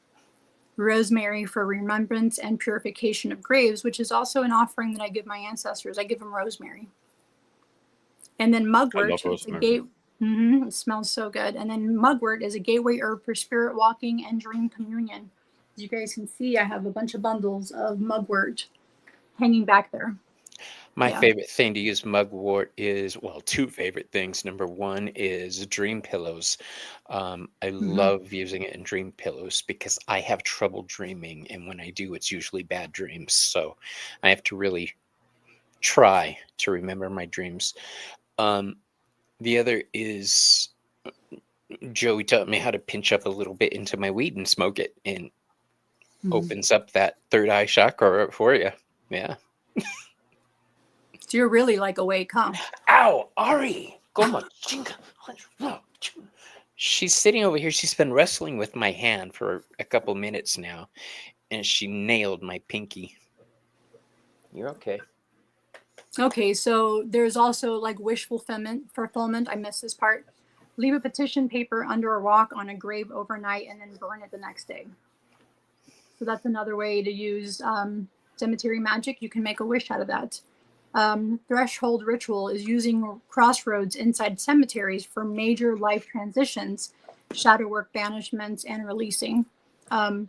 Rosemary for remembrance and purification of graves, which is also an offering that I give my ancestors. I give them rosemary. And then mugwort. It smells so good. And then mugwort is a gateway herb for spirit walking and dream communion. As you guys can see, I have a bunch of bundles of mugwort hanging back there. My favorite thing to use mugwort is, well, two favorite things. Number one is dream pillows. I love using it in dream pillows because I have trouble dreaming. And when I do, it's usually bad dreams. So I have to really try to remember my dreams. The other is Joey taught me how to pinch up a little bit into my weed and smoke it, and opens up that third eye chakra for you. Yeah. So you're really like awake, huh? Ow, Ari! She's sitting over here. She's been wrestling with my hand for a couple minutes now, and she nailed my pinky. You're okay. Okay, so there's also like wish fulfillment. I missed this part. Leave a petition paper under a rock on a grave overnight and then burn it the next day. So that's another way to use cemetery magic. You can make a wish out of that. Threshold ritual is using crossroads inside cemeteries for major life transitions, shadow work, banishments, and releasing.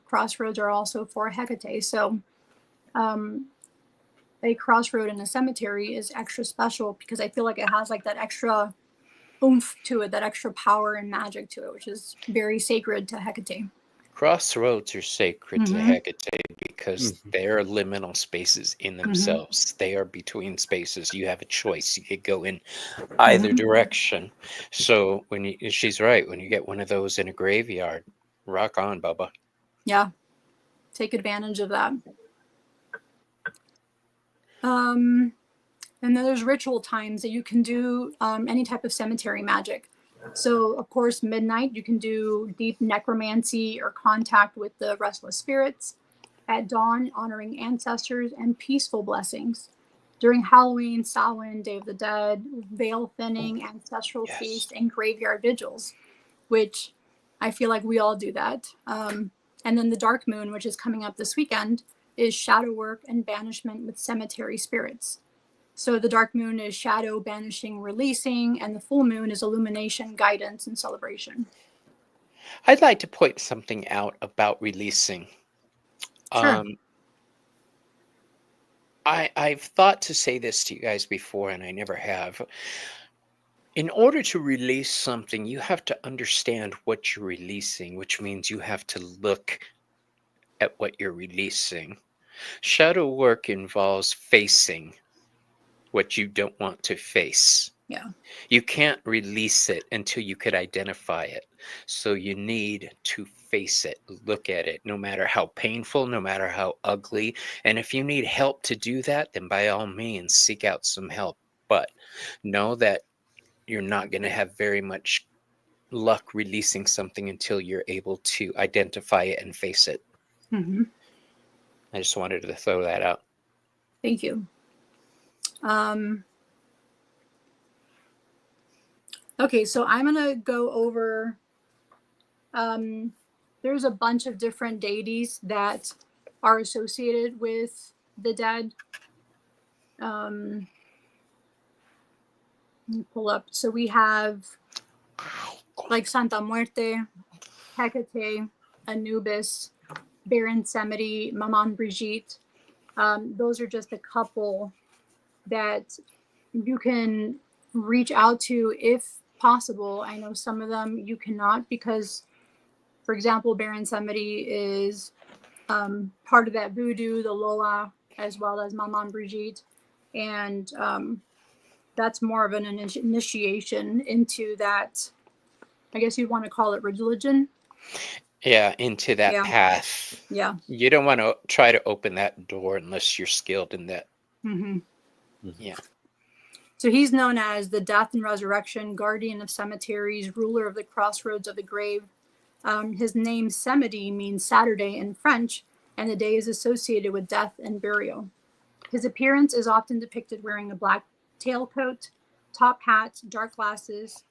Crossroads are also for Hecate. So a crossroad in a cemetery is extra special because I feel like it has like that extra oomph to it, that extra power and magic to it, which is very sacred to Hecate. Crossroads are sacred to Hecate because they're liminal spaces in themselves. They are between spaces. You have a choice. You could go in either direction. So she's right. When you get one of those in a graveyard, rock on, Bubba. Yeah. Take advantage of that. And then there's ritual times that you can do any type of cemetery magic. So, of course, midnight, you can do deep necromancy or contact with the restless spirits. At dawn, honoring ancestors and peaceful blessings. During Halloween, Samhain, Day of the Dead, veil thinning, ancestral feast, and graveyard vigils, which I feel like we all do that. And then the dark moon, which is coming up this weekend, is shadow work and banishment with cemetery spirits. So the dark moon is shadow, banishing, releasing, and the full moon is illumination, guidance, and celebration. I'd like to point something out about releasing. Sure. I've thought to say this to you guys before, and I never have. In order to release something, you have to understand what you're releasing, which means you have to look at what you're releasing. Shadow work involves facing what you don't want to face. Yeah. You can't release it until you could identify it. So you need to face it, look at it, no matter how painful, no matter how ugly. And if you need help to do that, then by all means, seek out some help. But know that you're not going to have very much luck releasing something until you're able to identify it and face it. I just wanted to throw that out. Thank you. Okay, so I'm going to go over, there's a bunch of different deities that are associated with the dead. Let me pull up. So we have like Santa Muerte, Hecate, Anubis, Baron Samedi, Maman Brigitte. Those are just a couple that you can reach out to if possible. I know some of them you cannot because, for example, Baron Samedi is part of that voodoo, the Lola, as well as Maman Brigitte. And that's more of an initiation into that, I guess you'd want to call it religion. Yeah, into that Yeah. path. Yeah. You don't want to try to open that door unless you're skilled in that. Mm-hmm. Yeah. So he's known as the death and resurrection, guardian of cemeteries, ruler of the crossroads of the grave. His name Samedi means Saturday in French, and the day is associated with death and burial. His appearance is often depicted wearing a black tailcoat, top hat, dark glasses,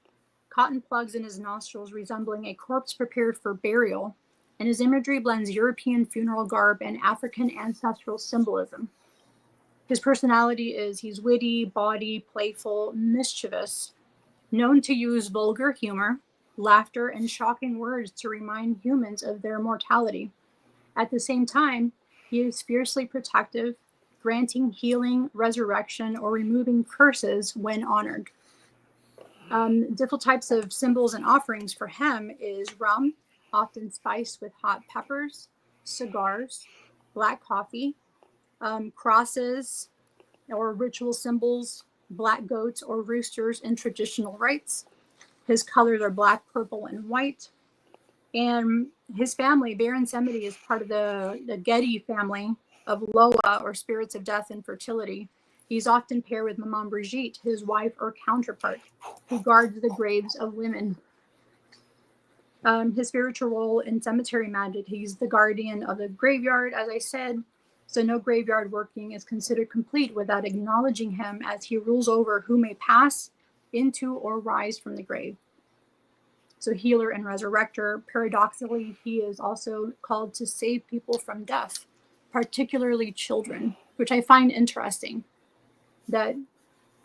cotton plugs in his nostrils resembling a corpse prepared for burial, and his imagery blends European funeral garb and African ancestral symbolism. His personality is he's witty, bawdy, playful, mischievous, known to use vulgar humor, laughter, and shocking words to remind humans of their mortality. At the same time, he is fiercely protective, granting healing, resurrection, or removing curses when honored. Different types of symbols and offerings for him is rum, often spiced with hot peppers, cigars, black coffee, crosses or ritual symbols, black goats or roosters in traditional rites. His colors are black, purple, and white. And his family, Baron Samedi, is part of the Getty family of Loa, or spirits of death and fertility. He's often paired with Maman Brigitte, his wife or counterpart, who guards the graves of women. His spiritual role in cemetery magic, he's the guardian of the graveyard, as I said. So no graveyard working is considered complete without acknowledging him, as he rules over who may pass into or rise from the grave. So healer and resurrector. Paradoxically, he is also called to save people from death, particularly children, which I find interesting that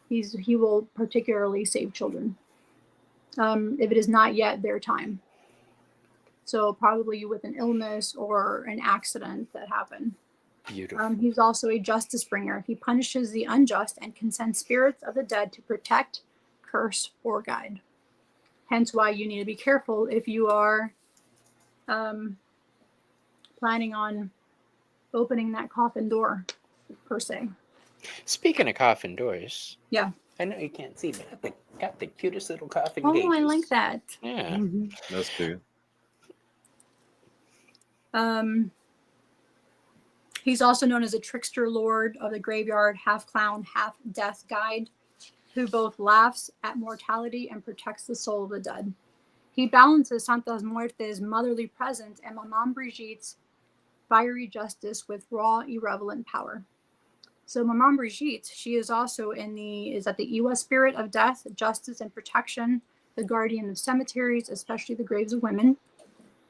he will particularly save children if it is not yet their time. So probably with an illness or an accident that happened. Beautiful. He's also a justice bringer. He punishes the unjust and can send spirits of the dead to protect, curse, or guide. Hence why you need to be careful if you are planning on opening that coffin door, per se. Speaking of coffin doors. Yeah. I know you can't see, but they got the cutest little coffin Oh, gauges. I like that. Yeah. Mm-hmm. That's cute. He's also known as a trickster lord of the graveyard, half clown, half death guide, who both laughs at mortality and protects the soul of the dead. He balances Santa Muerte's motherly presence and Maman Brigitte's fiery justice with raw, irrelevant power. So Maman Brigitte, she is also is at the Iwa spirit of death, justice, and protection, the guardian of cemeteries, especially the graves of women.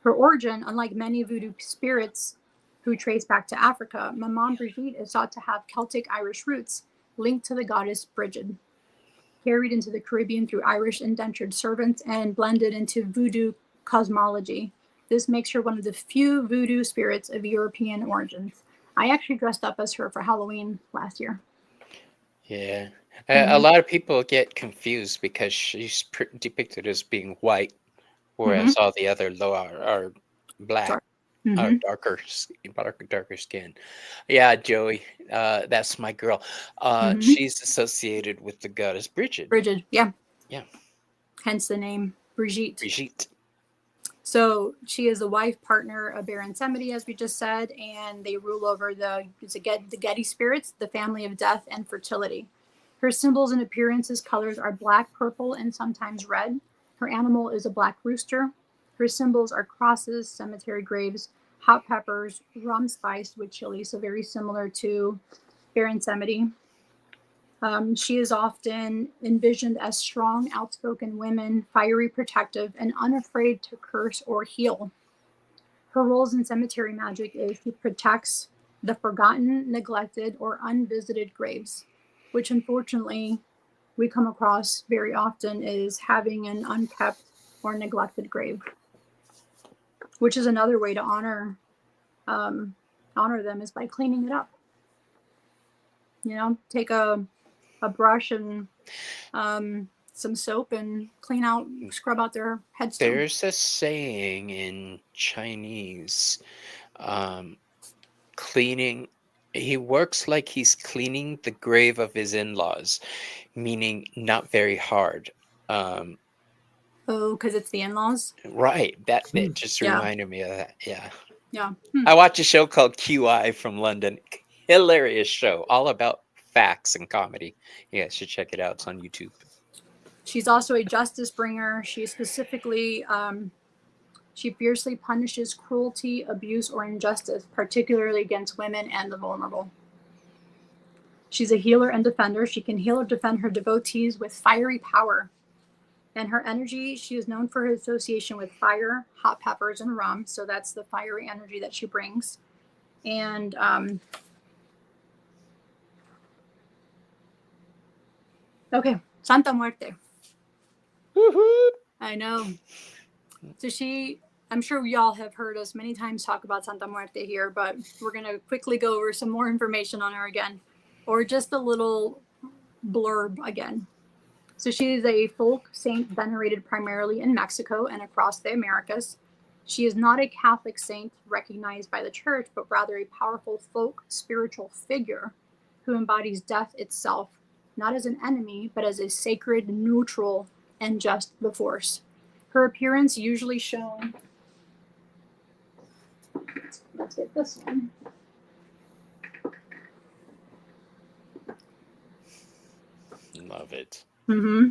Her origin, unlike many voodoo spirits who trace back to Africa, Maman Brigitte is thought to have Celtic Irish roots linked to the goddess Brigid, carried into the Caribbean through Irish indentured servants and blended into voodoo cosmology. This makes her one of the few voodoo spirits of European origins. I actually dressed up as her for Halloween last year. Yeah. A lot of people get confused because she's depicted as being white, whereas all the other Loa are black. Dark. Or darker skin. Yeah, Joey, that's my girl. She's associated with the goddess Brigid. Brigid, yeah. Yeah. Hence the name Brigitte. Brigitte. So she is the wife partner of Baron Samedi, as we just said, and they rule over the Getty spirits, the family of death and fertility. Her symbols and appearances colors are black, purple, and sometimes red. Her animal is a black rooster. Her symbols are crosses, cemetery graves, hot peppers, rum spiced with chili, so very similar to Baron Samedi. She is often envisioned as strong, outspoken women, fiery, protective, and unafraid to curse or heal. Her roles in cemetery magic is she protects the forgotten, neglected, or unvisited graves, which unfortunately we come across very often is having an unkept or neglected grave, which is another way to honor them is by cleaning it up. You know, take a a brush and some soap and scrub out their headstone. There's a saying in Chinese, cleaning. He works like he's cleaning the grave of his in-laws, meaning not very hard. Oh, because it's the in-laws? Right. That just Yeah. reminded me of that. Yeah. Yeah. I watch a show called QI from London. Hilarious show, all about facts and comedy. You guys should check it out. It's on YouTube. She's also a justice bringer. She specifically, she fiercely punishes cruelty, abuse, or injustice, particularly against women and the vulnerable. She's a healer and defender. She can heal or defend her devotees with fiery power. And her energy, she is known for her association with fire, hot peppers, and rum. So that's the fiery energy that she brings. And okay, Santa Muerte. Woohoo! I know. So I'm sure y'all have heard us many times talk about Santa Muerte here, but we're going to quickly go over some more information on her again, or just a little blurb again. So she is a folk saint venerated primarily in Mexico and across the Americas. She is not a Catholic saint recognized by the church, but rather a powerful folk spiritual figure who embodies death itself, not as an enemy, but as a sacred, neutral, and just the force. Her appearance usually shown. Let's get this one. Love it. Mm-hmm.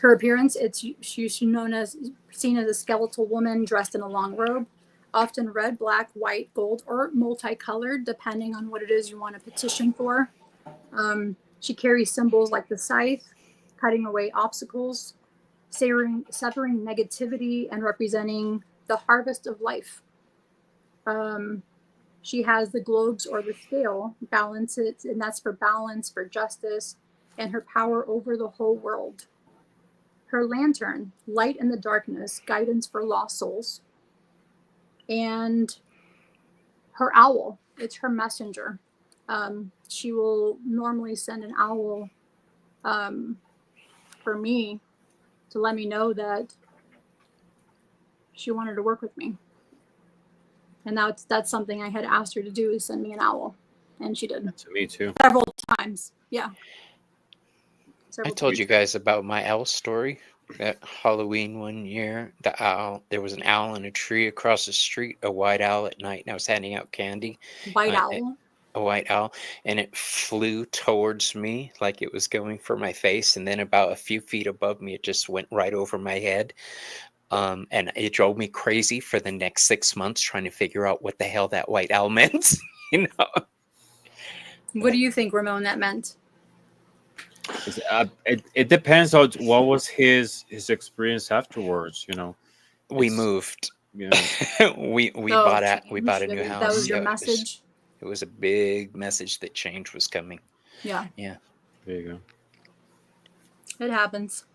Her appearance, she's seen as a skeletal woman dressed in a long robe, often red, black, white, gold, or multicolored, depending on what it is you want to petition for. She carries symbols like the scythe, cutting away obstacles, severing negativity, and representing the harvest of life. She has the globes or the scale, balance it, and that's for balance, for justice, and her power over the whole world. Her lantern, light in the darkness, guidance for lost souls. And her owl, it's her messenger. She will normally send an owl for me to let me know that she wanted to work with me. And that's something I had asked her to do, is send me an owl. And she did. To me too. Several times. Yeah. I told you guys about my owl story. At Halloween one year, there was an owl in a tree across the street, a white owl at night, and I was handing out candy. White owl? A white owl, and it flew towards me like it was going for my face, and then about a few feet above me, it just went right over my head. And it drove me crazy for the next 6 months trying to figure out what the hell that white owl meant. You know? What do you think, Ramon, that meant? It depends on what was his experience afterwards. We moved. We bought a new house. That was your message. It was a big message that change was coming. Yeah. There you go. It happens.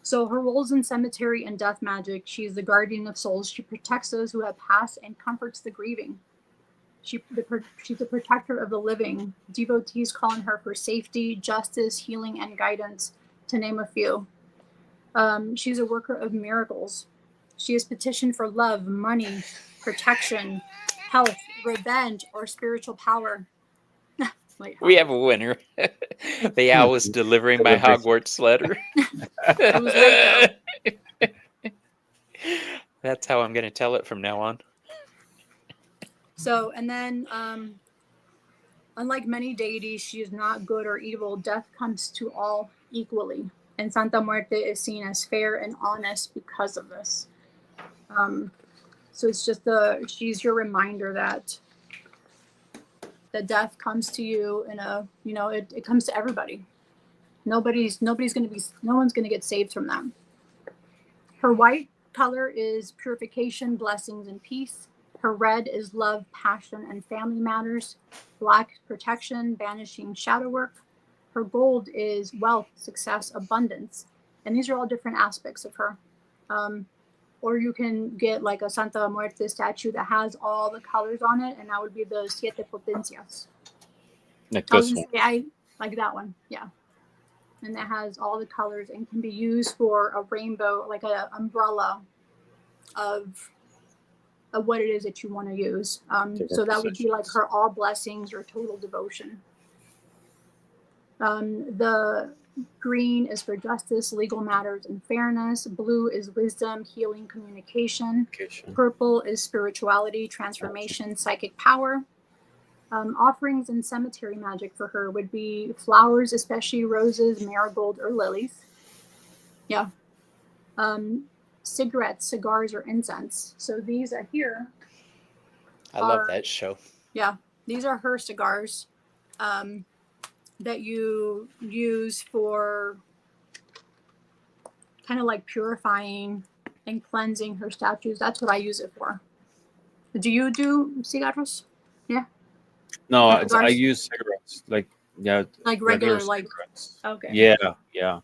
So her roles in cemetery and death magic: she's the guardian of souls. She protects those who have passed and comforts the grieving. She's the protector of the living. Devotees call on her for safety, justice, healing, and guidance, to name a few. She's a worker of miracles. She is petitioned for love, money, protection, health, revenge, or spiritual power. We have a winner. The owl was delivering my Hogwarts letter. It was right though. That's how I'm going to tell it from now on. So, and then, unlike many deities, she is not good or evil. Death comes to all equally. And Santa Muerte is seen as fair and honest because of this. So it's just she's your reminder that death comes to you in it comes to everybody. No one's going to get saved from that. Her white color is purification, blessings, and peace. Her red is love, passion, and family matters. Black, protection, banishing shadow work. Her gold is wealth, success, abundance. And these are all different aspects of her. Or you can get like a Santa Muerte statue that has all the colors on it, and that would be the Siete Potencias. Like this one. I like that one. Yeah. and that has all the colors and can be used for a rainbow, like an umbrella of what it is that you want to use. So that would be like her all blessings or total devotion. The green is for justice, legal matters, and fairness. Blue is wisdom, healing, communication. Purple is spirituality, transformation, psychic power. Offerings in cemetery magic for her would be flowers, especially roses, marigold, or lilies. Yeah. Cigarettes, cigars, or incense. So these are here. I love that show. Yeah. These are her cigars that you use for kind of like purifying and cleansing her statues. That's what I use it for. Do you do cigarros? Yeah. No, I use cigarettes, like regular like cigarettes. Okay. Yeah.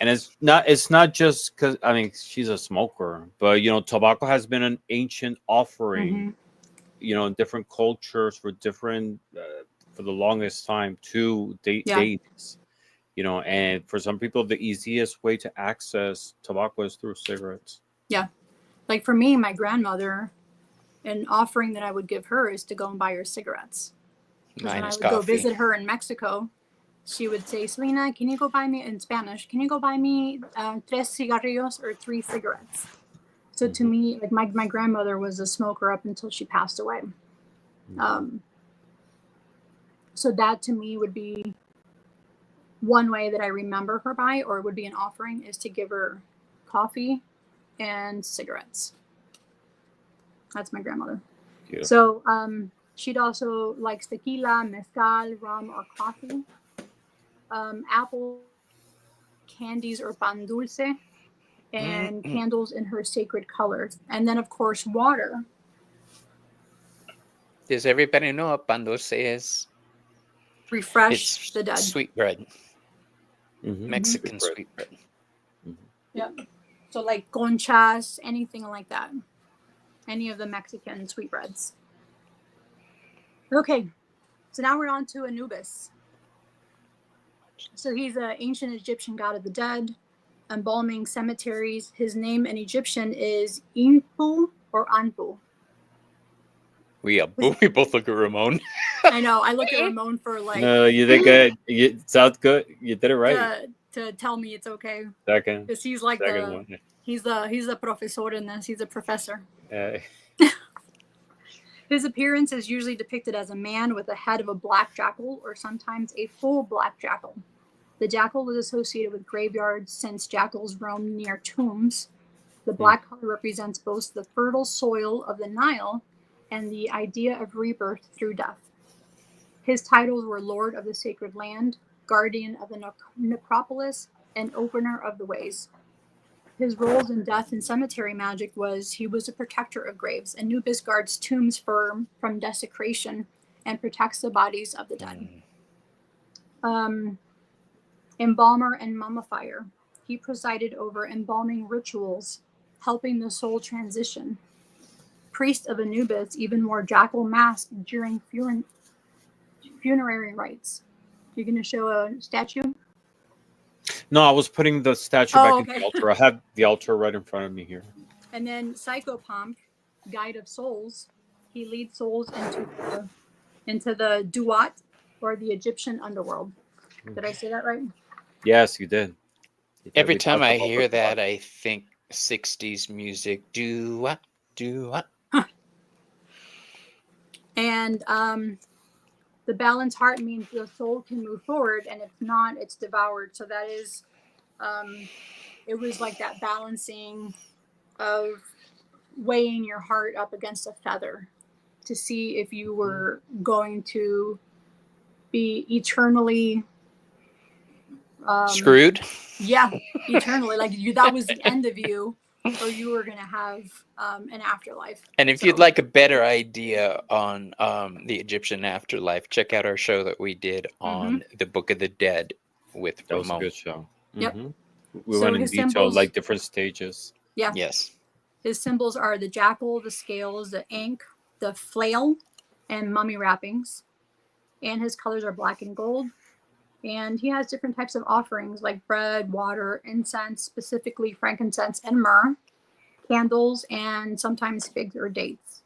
And it's not just because I mean she's a smoker, but tobacco has been an ancient offering, in different cultures for different for the longest time to deities, and for some people the easiest way to access tobacco is through cigarettes. Yeah, like for me, my grandmother, an offering that I would give her is to go and buy her cigarettes. Because when I would go visit her in Mexico, she would say, Selena, can you go buy me, in Spanish, can you go buy me 3 cigarrillos or 3 cigarettes? So to me, like my grandmother was a smoker up until she passed away. So that to me would be one way that I remember her by, or it would be an offering, is to give her coffee and cigarettes. That's my grandmother. Yeah. So she'd also likes tequila, mezcal, rum, or coffee. Apple candies or pan dulce, and candles in her sacred colors. And then, of course, water. Does everybody know what pan dulce is? Refresh the dead. Sweet bread. Mexican sweet bread. Yep. So like conchas, anything like that. Any of the Mexican sweetbreads. Okay. So now we're on to Anubis. So he's an ancient Egyptian god of the dead, embalming cemeteries. His name in Egyptian is Inpu or Anpu. We both look at Ramon. I know. I look at Ramon for like. No, you did good. You sounds good. You did it right. To tell me it's okay. Second. Because he's like he's the professor in this. He's a professor. His appearance is usually depicted as a man with the head of a black jackal, or sometimes a full black jackal. The jackal was associated with graveyards since jackals roamed near tombs. The black color represents both the fertile soil of the Nile and the idea of rebirth through death. His titles were Lord of the Sacred Land, Guardian of the Necropolis, and Opener of the Ways. His roles in death and cemetery magic was he was a protector of graves. Anubis guards tombs from desecration and protects the bodies of the dead. Embalmer and mummifier. He presided over embalming rituals, helping the soul transition. Priest of Anubis even wore jackal mask during funerary rites. You're going to show a statue? No, I was putting the statue back in the altar. I have the altar right in front of me here. And then Psychopomp, guide of souls. He leads souls into the Duat, or the Egyptian underworld. Did I say that right? Yes, you did. Every time I hear that, I think 60s music. Duat, duat. And the balanced heart means the soul can move forward, and if not, it's devoured. So that is, it was like that balancing of weighing your heart up against a feather to see if you were going to be eternally screwed. Yeah, eternally. Like that was the end of you, or you were going to have an afterlife. And if you'd like a better idea on the Egyptian afterlife, check out our show that we did on the Book of the Dead with Ramon. That was a good show. Yep. We went in detail, symbols, like different stages. Yeah. Yes. His symbols are the jackal, the scales, the ankh, the flail, and mummy wrappings. And his colors are black and gold. And he has different types of offerings like bread, water, incense, specifically frankincense and myrrh, candles, and sometimes figs or dates.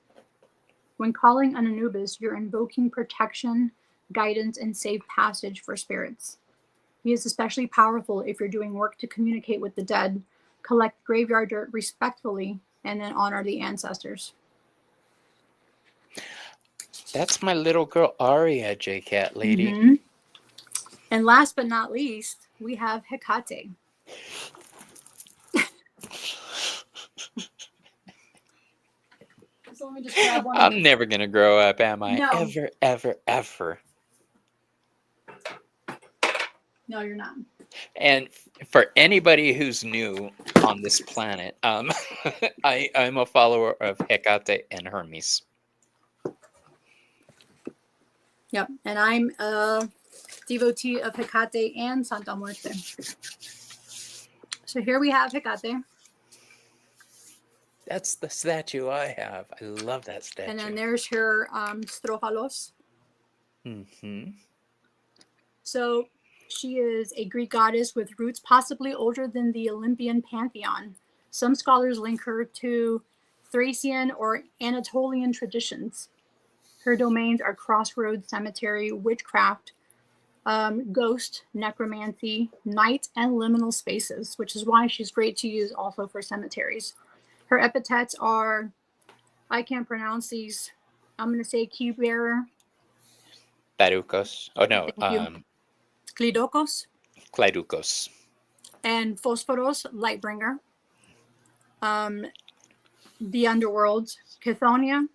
When calling on Anubis, you're invoking protection, guidance, and safe passage for spirits. He is especially powerful if you're doing work to communicate with the dead, collect graveyard dirt respectfully, and then honor the ancestors. That's my little girl Aria, J-Cat lady. Mm-hmm. And last but not least, we have Hecate. So let me just grab one. I'm never going to grow up, am I? No. Ever, ever, ever. No, you're not. And for anybody who's new on this planet, I'm a follower of Hecate and Hermes. Yep, and I'm a devotee of Hecate and Santa Muerte. So here we have Hecate. That's the statue I have. I love that statue. And then there's her strophalos. Mm-hmm. So she is a Greek goddess with roots possibly older than the Olympian pantheon. Some scholars link her to Thracian or Anatolian traditions. Her domains are Crossroads Cemetery, Witchcraft, Ghost, Necromancy, Night, and Liminal Spaces, which is why she's great to use also for cemeteries. Her epithets are, I can't pronounce these. I'm going to say key bearer. Barucos. Oh, no. Klidokos. Kleidukos. And Phosphoros, Lightbringer. The Underworld, Chthoniya.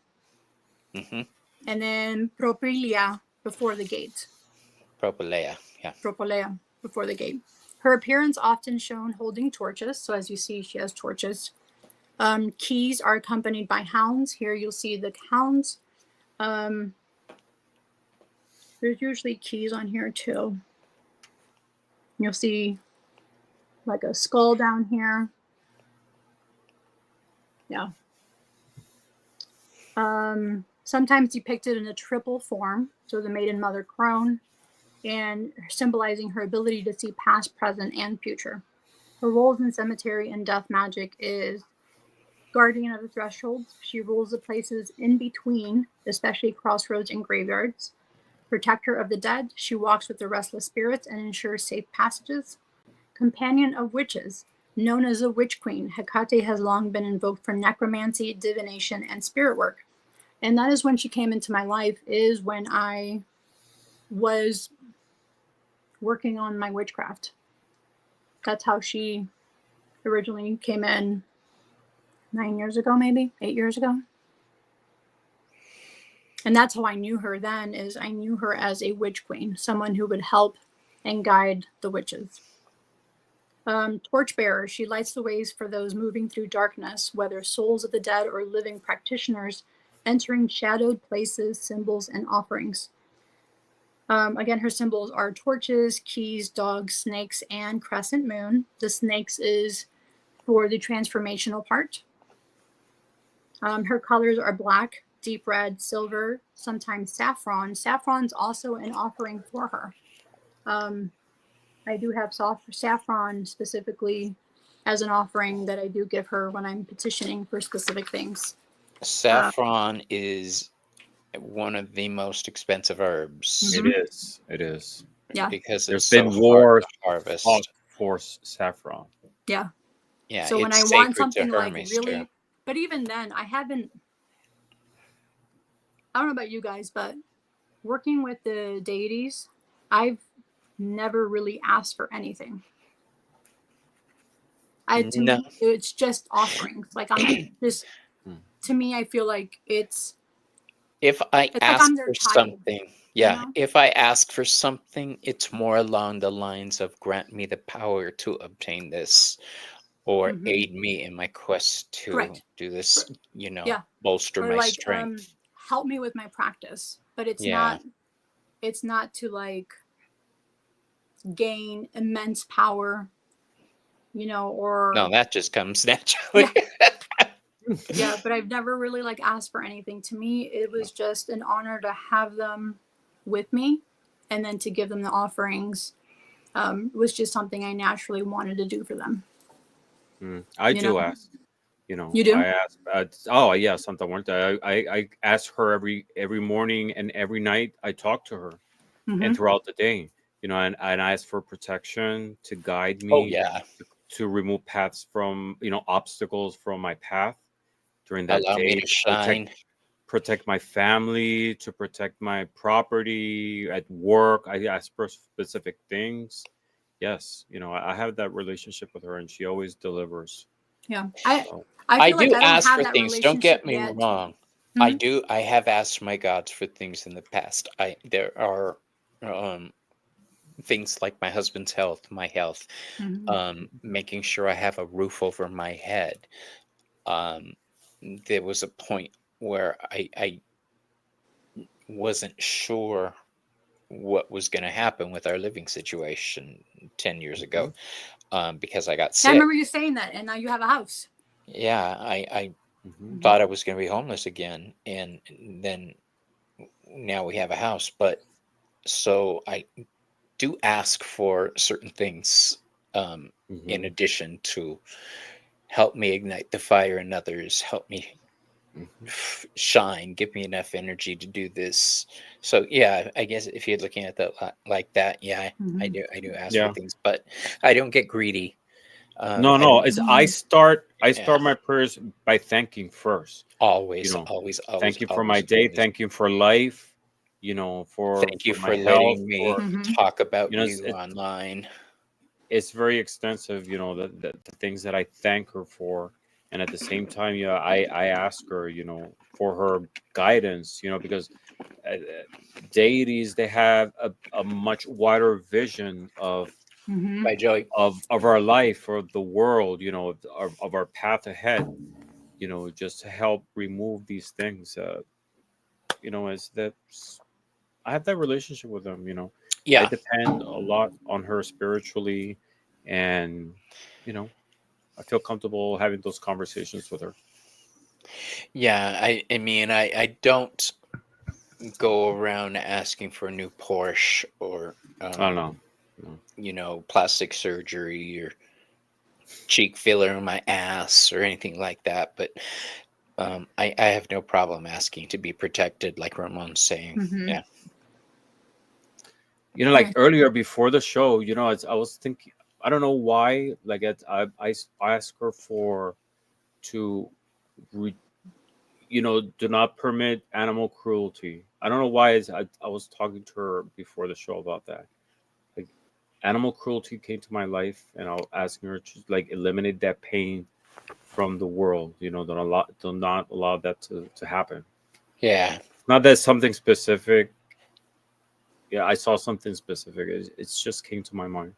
Mm-hmm. And then Propylia, before the gate. Propylea, yeah. Propylea, before the gate. Her appearance often shown holding torches. So as you see, she has torches. Keys are accompanied by hounds. Here you'll see the hounds. There's usually keys on here too. You'll see like a skull down here. Yeah. Sometimes depicted in a triple form. So the maiden mother crone, and symbolizing her ability to see past, present, and future. Her roles in cemetery and death magic is guardian of the thresholds. She rules the places in between, especially crossroads and graveyards. Protector of the dead. She walks with the restless spirits and ensures safe passages. Companion of witches. Known as a witch queen, Hecate has long been invoked for necromancy, divination, and spirit work. And that is when she came into my life, is when I was working on my witchcraft. That's how she originally came in 9 years ago, maybe 8 years ago. And that's how I knew her then, is I knew her as a witch queen, someone who would help and guide the witches. Torchbearer, she lights the ways for those moving through darkness, whether souls of the dead or living practitioners entering shadowed places, symbols, and offerings. Again, her symbols are torches, keys, dogs, snakes, and crescent moon. The snakes is for the transformational part. Her colors are black, deep red, silver, sometimes saffron. Saffron's also an offering for her. I do have saffron specifically as an offering that I do give her when I'm petitioning for specific things. Saffron is one of the most expensive herbs. Mhm. It is. Yeah. Because There's it's been so wars hard to harvest. fought for saffron. Yeah. Yeah. So when I it's want sacred something to like Hermes, really, too. but even then I don't know about you guys, but working with the deities, I've never really asked for anything. To No. me, it's just offerings. Like I'm just, to me, I feel like it's If I like ask I'm their for child, something, yeah, know? if I ask for something, it's more along the lines of grant me the power to obtain this, or Mhm. aid me in my quest to Correct. do this, Yeah. bolster Or my like strength. help me with my practice, but it's Yeah. not to like gain immense power, or No, that just comes naturally. yeah, but I've never really like asked for anything. To me, it was just an honor to have them with me and then to give them the offerings was just something I naturally wanted to do for them. I You do know? ask. You know, You do? I ask. Oh yeah, Santa Muerta. I ask her every morning and every night. I talk to her, Mm-hmm. and throughout the day, you know, and I ask for protection to guide me. Oh yeah. To remove paths from, you know, obstacles from my path during that Allow me day, to to shine. protect my family, to protect my property at work. I ask for specific things. Yes, you know, I have that relationship with her, and she always delivers. Yeah. So, I I feel like do I don't ask have for that things. Don't relationship get me yet. wrong. Mhm. I have asked my gods for things in the past. There are things like my husband's health, my health, Mhm. making sure I have a roof over my head. There was a point where I wasn't sure what was going to happen with our living situation 10 years ago, because I got I sick. remember you saying that, and now you have a house. Yeah, I mhm. thought I was going to be homeless again, and then now we have a house. But so I do ask for certain things, in Mhm. addition to help me ignite the fire in others, help me Mhm. shine, give me enough energy to do this. So yeah, I guess if you're looking at that like that, yeah, I Mhm. do ask for Yeah. things, but I don't get greedy. No, I no. don't It's Mhm. I Yeah, start my prayers by thanking first. You always, know, always, always, thank you for my always, day. always. Thank you for life. You know, Thank you for my for health. letting me For, Mhm. talk about you know, you online. it's very extensive. You know, the things that I thank her for, and at the same time, yeah, I ask her, you know, for her guidance. You know, because deities, they have a much wider vision Mhm. By Joey. of our life, or the world, you know, of our path ahead, you know, just to help remove these things. You know, as that I have that relationship with them, you know. I Yeah, depend a lot on her spiritually, and you know, I feel comfortable having those conversations with her. yeah. I mean, I don't go around asking for a new Porsche or I don't know. No. plastic surgery or cheek filler in my ass or anything like that. But I have no problem asking to be protected, like Ramon's saying. Mhm. Yeah. You know, like Nice. earlier before the show, you know, I was thinking, I don't know why, like I asked her for to re, you know, do not permit animal cruelty. I don't know why. I was talking to her before the show about that. Like, animal cruelty came to my life, and I was asking her to like eliminate that pain from the world. You know, do not allow that to happen. Yeah. Not that something specific. Yeah, I saw something specific. It's just came to my mind.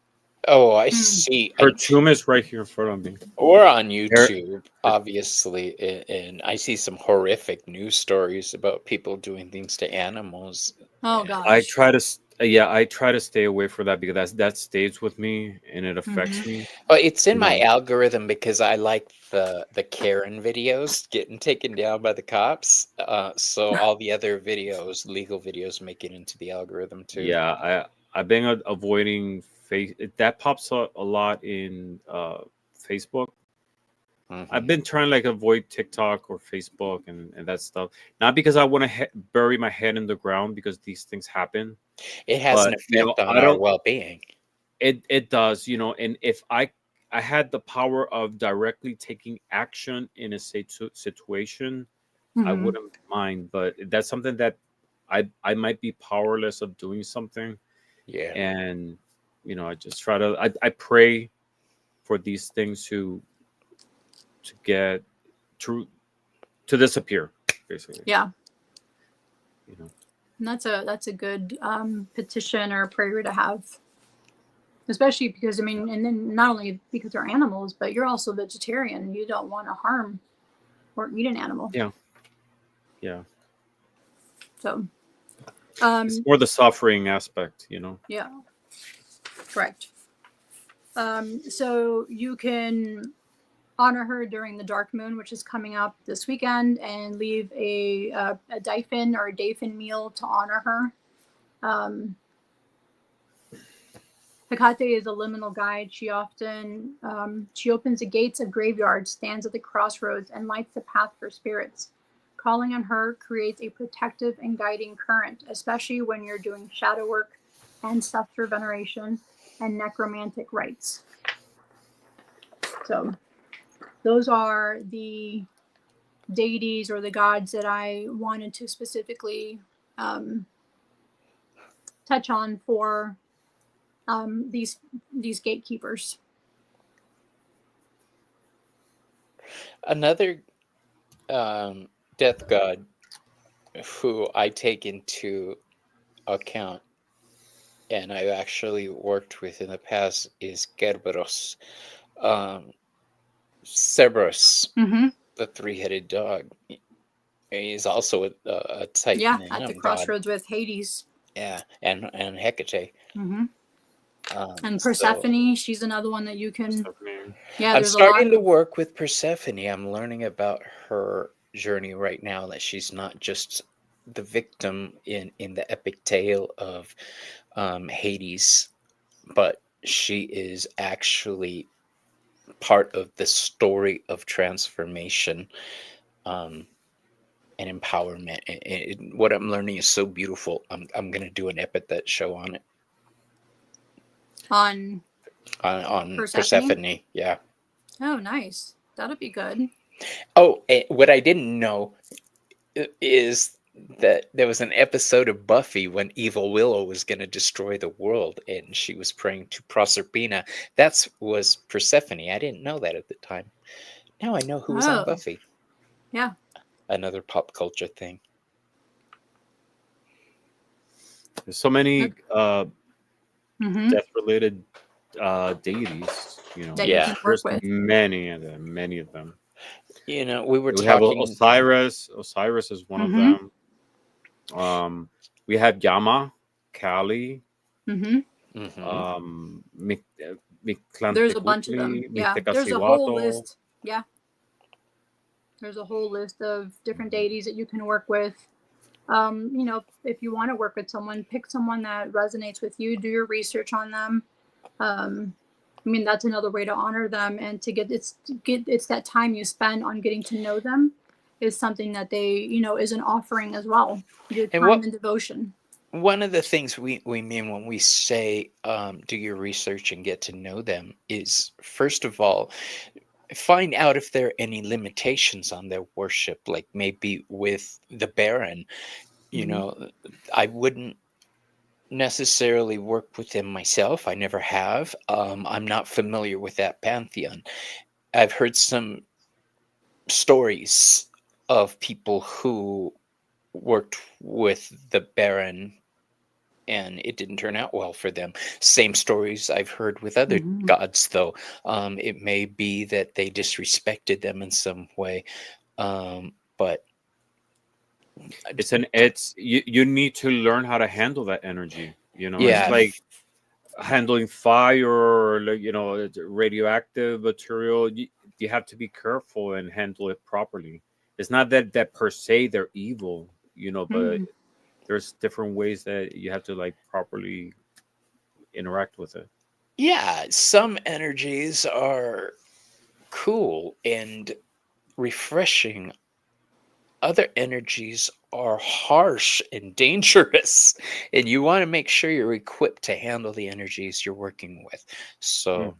Oh, I Mm. see. Her tomb is right here in front of me. We're on Her, YouTube, her obviously, and I see some horrific news stories about people doing things to animals. Oh And I gosh. try to yeah, I try to stay away from that, because that stays with me, and it affects Mhm. me. well, it's in You my know, algorithm because I like the Karen videos getting taken down by the cops. So all the other videos, legal videos, make it into the algorithm too. yeah, I've been avoiding face that pops up a lot in Facebook. I've Hmm. been trying like avoid TikTok or Facebook, and that stuff. Not because I want to bury my head in the ground, because these things happen, It has an but you know, effect on I our don't. well-being. It does, you know, and if I had the power of directly taking action in a situation, I Mhm. wouldn't mind. But that's something that I might be powerless of doing something, Yeah. and you know, I just try to I pray for these things to get to disappear, basically. Yeah. You know, And that's a good petition or prayer to have, especially because I mean, and then not only because they're animals, but you're also vegetarian. You don't want to harm or eat an animal. yeah, yeah. So, It's um, more the suffering aspect, you know. yeah, correct. So you can honor her during the dark moon, which is coming up this weekend, and leave a deepen or a deepen meal to honor her. Um, Hecate is a liminal guide. She often she opens the gates of graveyards, stands at the crossroads, and lights the path for spirits. Calling on her creates a protective and guiding current, especially when you're doing shadow work, ancestor veneration, and necromantic rites. So those are the deities or the gods that I wanted to specifically touch on for these gatekeepers. Another death god who I take into account and I've actually worked with in the past is Kerberos. Cerberus, Mm-hmm. the three-headed dog. He's also a Titan Yeah, and at the god. crossroads with Hades. Yeah, and Hecate. Mm-hmm. And So Persephone, she's another one that you can. Yeah, I'm there's a lot starting to of. work with Persephone. I'm learning about her journey right now, that she's not just the victim in the epic tale of Hades, but she is actually part of the story of transformation and empowerment. What I'm learning is so beautiful. I'm going to do an epithet show on it. On Persephone, yeah. Oh, nice. That'll be good. Oh, what I didn't know is that there was an episode of Buffy when Evil Willow was going to destroy the world, and she was praying to Proserpina. That was Persephone. I didn't know that at the time. Now I know who was on Buffy. Yeah. Another pop culture thing. There's so many death-related deities. You know, that you can work with. Many of them. You know, we We talking. have Osiris. Osiris is one of them. We have Yama, Kali. There's a bunch of them. Yeah, there's a whole list. Yeah, there's a whole list of different deities that you can work with. You know, if you want to work with someone, pick someone that resonates with you. Do your research on them. I mean, that's another way to honor them, and to get it's that time you spend on getting to know them is something that they, you know, is an offering as well. Your time and devotion. One of the things we mean when we say do your research and get to know them is, first of all, find out if there are any limitations on their worship, like maybe with the Baron. You know, I wouldn't necessarily work with him myself. I never have. I'm not familiar with that pantheon. I've heard some stories of people who worked with the Baron and it didn't turn out well for them. Same stories I've heard with other gods, though. It may be that they disrespected them in some way, but you need to learn how to handle that energy. You know, Yeah. it's like handling fire or, like, you know, radioactive material. You have to be careful and handle it properly. It's not that per se they're evil, you know, but there's different ways that you have to, like, properly interact with it. Yeah, some energies are cool and refreshing. Other energies are harsh and dangerous, and you want to make sure you're equipped to handle the energies you're working with. So,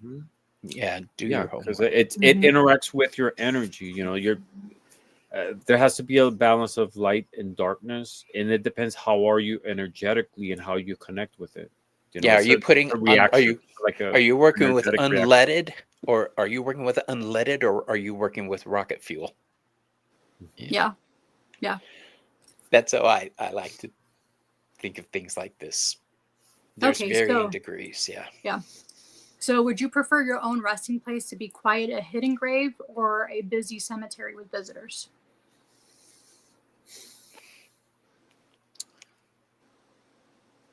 yeah, do your homework. Because it interacts with your energy. You know, there has to be a balance of light and darkness, and it depends how are you energetically and how you connect with it. You know, yeah, are you putting? Are you working with unleaded, or are you working with unleaded, or are you working with rocket fuel? Yeah. That's how I like to think of things like this. There's varying degrees. Yeah. So, would you prefer your own resting place to be quiet, a hidden grave, or a busy cemetery with visitors?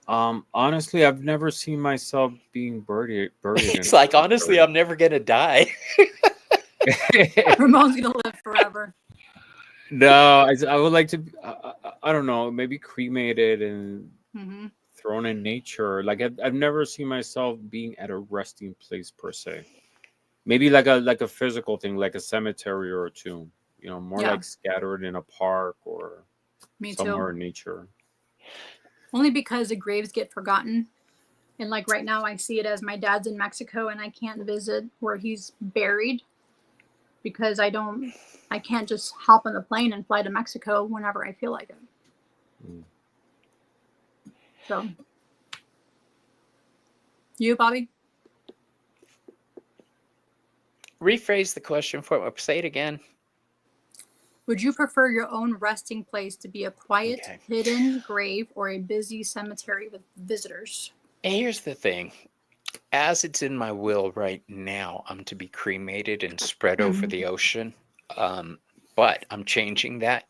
Honestly, I've never seen myself being buried. It's like, honestly, I'm never gonna die. Ramon's gonna live forever. No, I would like to. I don't know, maybe cremated and thrown in nature. Like I've never seen myself being at a resting place per se. Maybe like a physical thing, like a cemetery or a tomb. You know, more Yeah. like scattered in a park or Me somewhere too. in nature. Only because the graves get forgotten. And like right now, I see it as my dad's in Mexico and I can't visit where he's buried because I can't just hop on the plane and fly to Mexico whenever I feel like it. Mm. So, you, Bobby? Rephrase the question for me. Say it again. Would you prefer your own resting place to be a quiet, Okay. hidden grave or a busy cemetery with visitors? And here's the thing. As it's in my will right now, I'm to be cremated and spread over the ocean. But I'm changing that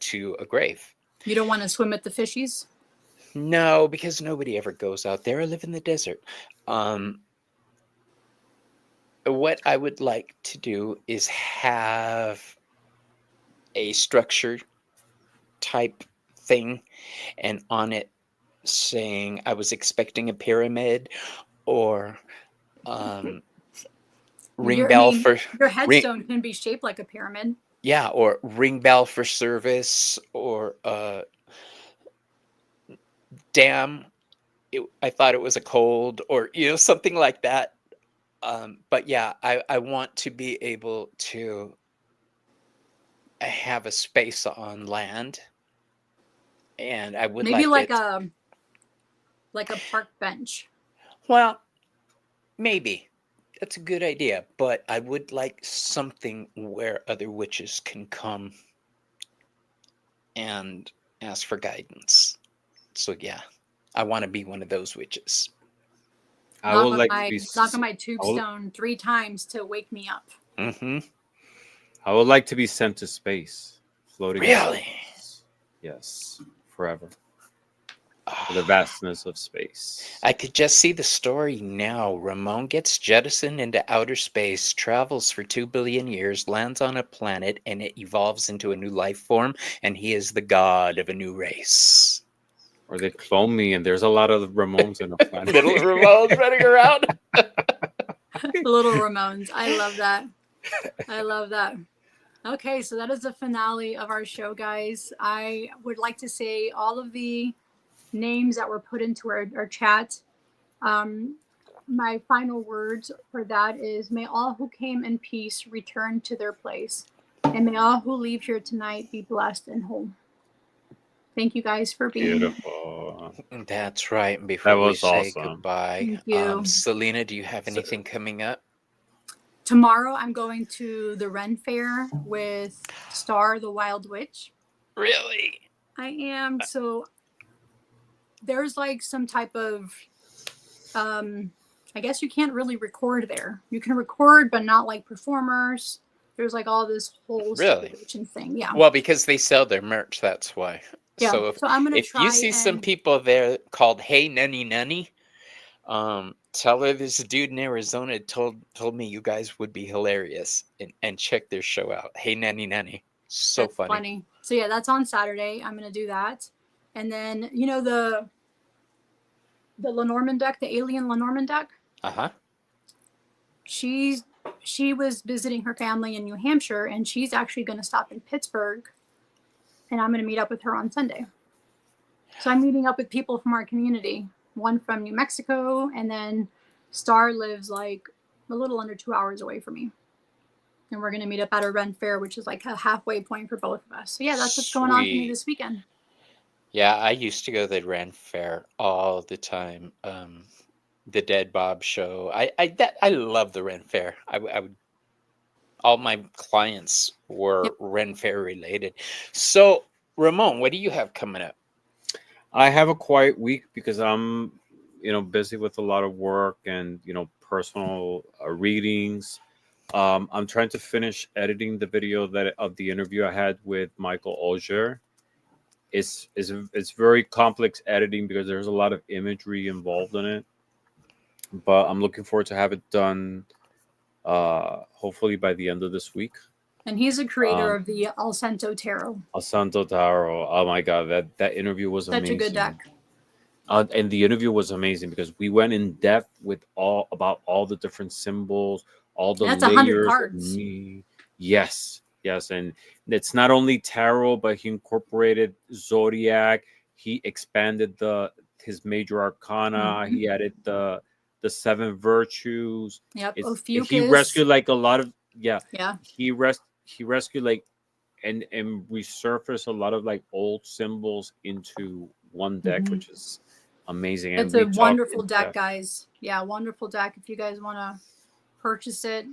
to a grave. You don't want to swim with the fishies? No, because nobody ever goes out there. I live in the desert. What I would like to do is have a structure type thing, and on it saying I was expecting a pyramid, or ring bell for your headstone can be shaped like a pyramid. Yeah, or ring bell for service, or damn, I thought it was a cold, or something like that. But yeah, I want to be able to have a space on land, and I would Maybe like like a park bench. Well, maybe that's a good idea, but I would like something where other witches can come and ask for guidance. So yeah, I want to be one of those witches. I would like to be knock on my tombstone 3 times to wake me up. Mm-hmm. I would like to be sent to space, floating. Really? Yes, forever. The vastness of space. I could just see the story now. Ramon gets jettisoned into outer space, travels for 2 billion years, lands on a planet, and it evolves into a new life form, and he is the god of a new race. Or they clone me, and there's a lot of Ramones in the planet. Little Ramones running around. Little Ramones. I love that. I love that. Okay, so that is the finale of our show, guys. I would like to say all of the names that were put into our chat. My final words for that is, may all who came in peace return to their place, and may all who leave here tonight be blessed and whole. Thank you guys for being Beautiful. Here. That's right. And before we say awesome. goodbye, Thank you. Selena, do you have anything coming up? Tomorrow I'm going to the Ren Fair with Star the Wild Witch. Really? I am. So there's like some type of I guess you can't really record there. You can record, but not like performers. There's like all this whole celebration thing. Yeah. Well, because they sell their merch, that's why. Yeah. So so I'm gonna if try you see some people there called Hey Nunny Nunny, tell her this dude in Arizona told me you guys would be hilarious, and check their show out. Hey Nunny Nunny. So that's funny. So yeah, that's on Saturday. I'm gonna do that. And then the Lenormand deck, the alien Lenormand deck. Uh-huh. She was visiting her family in New Hampshire, and she's actually going to stop in Pittsburgh, and I'm going to meet up with her on Sunday. So I'm meeting up with people from our community, one from New Mexico, and then Star lives like a little under 2 hours away from me. And we're going to meet up at a Ren Fair, which is like a halfway point for both of us. So yeah, that's what's going on for me this weekend. Yeah, I used to go to the Ren Fair all the time. The Dead Bob show. I love the Ren Fair. I would. All my clients were Ren Fair related. So, Ramon, what do you have coming up? I have a quiet week because I'm, busy with a lot of work and personal readings. I'm trying to finish editing the video of the interview I had with Michael Auger. It's very complex editing because there's a lot of imagery involved in it. But I'm looking forward to have it done hopefully by the end of this week. And he's a creator of the El Santo Tarot. El Santo Tarot. Oh my God, that interview was amazing. Such a good deck. And the interview was amazing because we went in depth with about all the different symbols, all the That's 100 layers of cards. me. Yes, yes, and it's not only tarot, but he incorporated zodiac. He expanded his major arcana. Mhm. He added the seven virtues. Yep. He Ophiuchus. rescued like a lot of Yeah. He rescued like and resurfaced a lot of like old symbols into one deck, Mhm. which is amazing. It's And a we talked wonderful in deck, depth. guys. Yeah, wonderful deck. If you guys want to purchase it,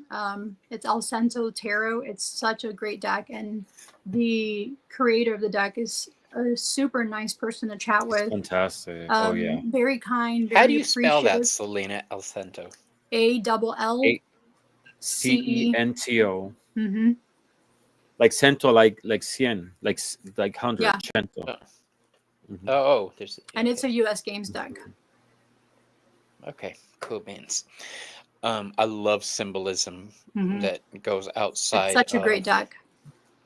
it's Alcento Tarot. It's such a great deck, and the creator of the deck is a super nice person to chat with. Fantastic. Oh yeah. Very kind, very How do you spell that, appreciative. Selena Alcento? ALL CENTO. Mm-hmm. Like cento, like cien, like 100. Yeah. Cento. Oh. Mhm. Oh, there's. And it's a US Games deck. Okay, cool beans. I love symbolism Mhm. that goes outside. It's such a great deck.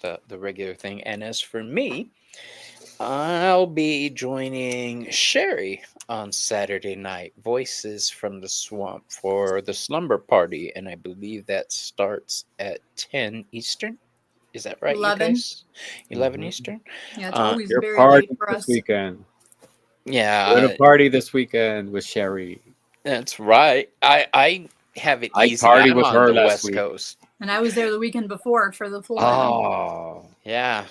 The regular thing. And as for me, I'll be joining Sherry on Saturday night, Voices from the Swamp, for the Slumber Party, and I believe that starts at 10 Eastern. Is that right, 11. you guys? 11 Mhm. Eastern? Yeah, it's always Your very party late for this us. weekend. We're Yeah, gonna party this weekend with Sherry. that's right. I have it I easy. partied I'm with on her the last West week. Coast. And I was there the weekend before for the full moon. Oh. Yeah,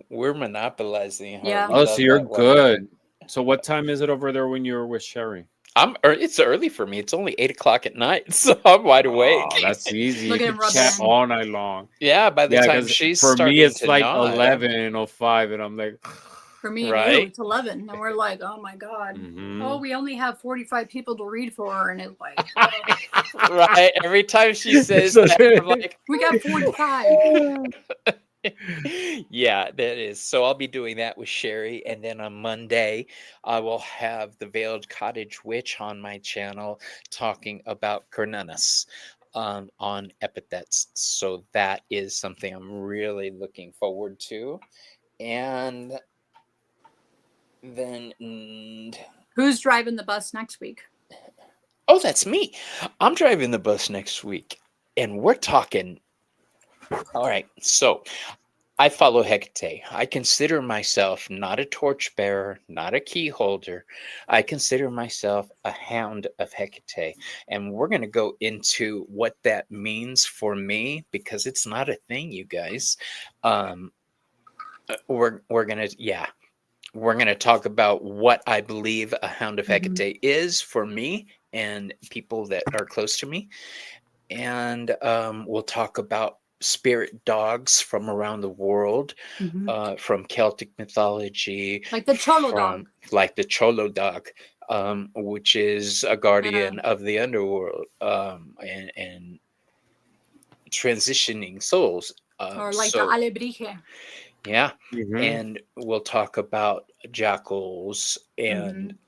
we're monopolizing. Yeah. We Oh, love so you're that weather. good. So what time is it over there when you're with Sherry? It's early for me. It's only 8 o'clock at night, so I'm wide awake. Oh, that's easy. Look You at can him rub chat it in. all night long. Yeah, by the Yeah, time because she's for starting me it's to like nod, 11:05, and I'm like, For me and Right. you, it's 11. And we're like, oh my God. mhm. Oh, we only have 45 people to read for. And it's like, right? Every time she says So- that, I'm like, we got 45. yeah, that is. So I'll be doing that with Sherry, and then on Monday, I will have the Veiled Cottage Witch on my channel talking about Cernunnos on epithets. So that is something I'm really looking forward to. And then, Who's driving the bus next week? oh, that's me. I'm driving the bus next week, and we're talking. All right, so I follow Hecate. I consider myself not a torchbearer, not a key holder. I consider myself a hound of Hecate. And we're going to go into what that means for me, because it's not a thing, you guys. We're going to, we're going to talk about what I believe a hound of Mhm. Hecate is for me and people that are close to me. And we'll talk about spirit dogs from around the world, Mhm. from Celtic mythology, Like the Cholo dog. like the Cholo dog, which is a guardian of the underworld, and transitioning souls. Or like so the Alebrije. yeah, Mhm. and we'll talk about jackals and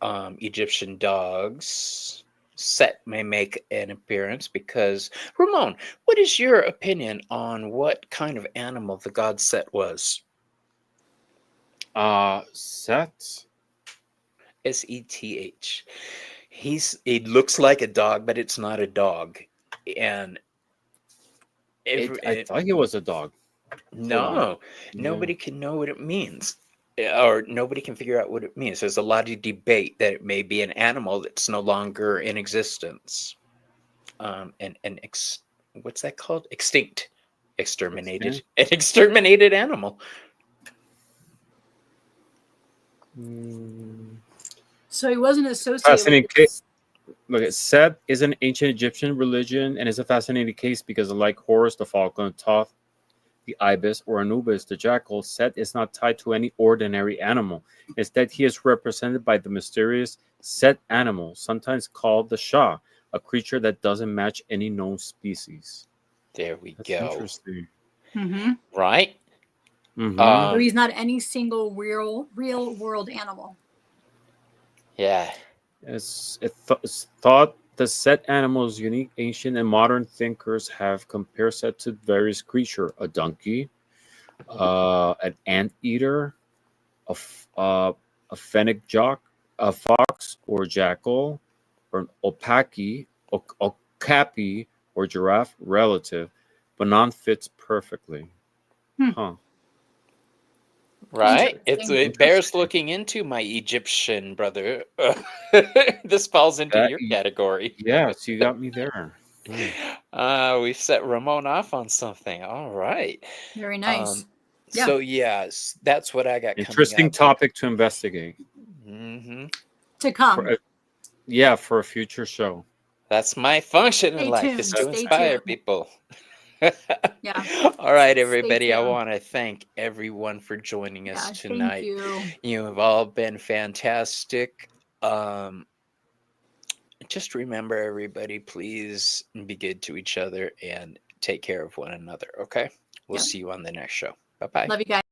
Egyptian dogs. Set may make an appearance because, Ramon, what is your opinion on what kind of animal the god Set was? Set. Seth. He looks like a dog, but it's not a dog. And I thought he was a dog. no, Yeah. nobody can know what it means. Or nobody can figure out what it means. There's a lot of debate that it may be an animal that's no longer in existence. What's that called? Extinct. Exterminated. An exterminated animal. So he wasn't associated Fascinating with case. Look, Set is an ancient Egyptian religion, and it's a fascinating case because, unlike Horus, the falcon, Thoth, the ibis, or Anubis, the jackal, Set is not tied to any ordinary animal. Instead, he is represented by the mysterious Set animal, sometimes called the Shah, a creature that doesn't match any known species. There we That's go. interesting. Right? So he's not any single real world animal. Yeah. It's thought the Set animals, unique ancient and modern thinkers have compared Set to various creatures: a donkey, an anteater, a fennec jock, a fox or jackal, or an okapi or giraffe relative, but none fits perfectly. Huh. Right? Interesting. It bears looking into, my Egyptian brother. This falls into That- your category. Yes, you got me there. We set Ramon off on something. All right. Very nice. So yes, that's what I got coming Interesting up. topic to investigate. Hmm. To come. For a future show. That's my function in Stay life, is tuned, to stay inspire tuned. people. Yeah. All right, Stay everybody. I tuned. want to thank everyone for joining us Yeah, tonight. thank you. You have all been fantastic. Just remember, everybody, please be good to each other and take care of one another. Okay. We'll Yep. see you on the next show. Bye-bye. Love you guys.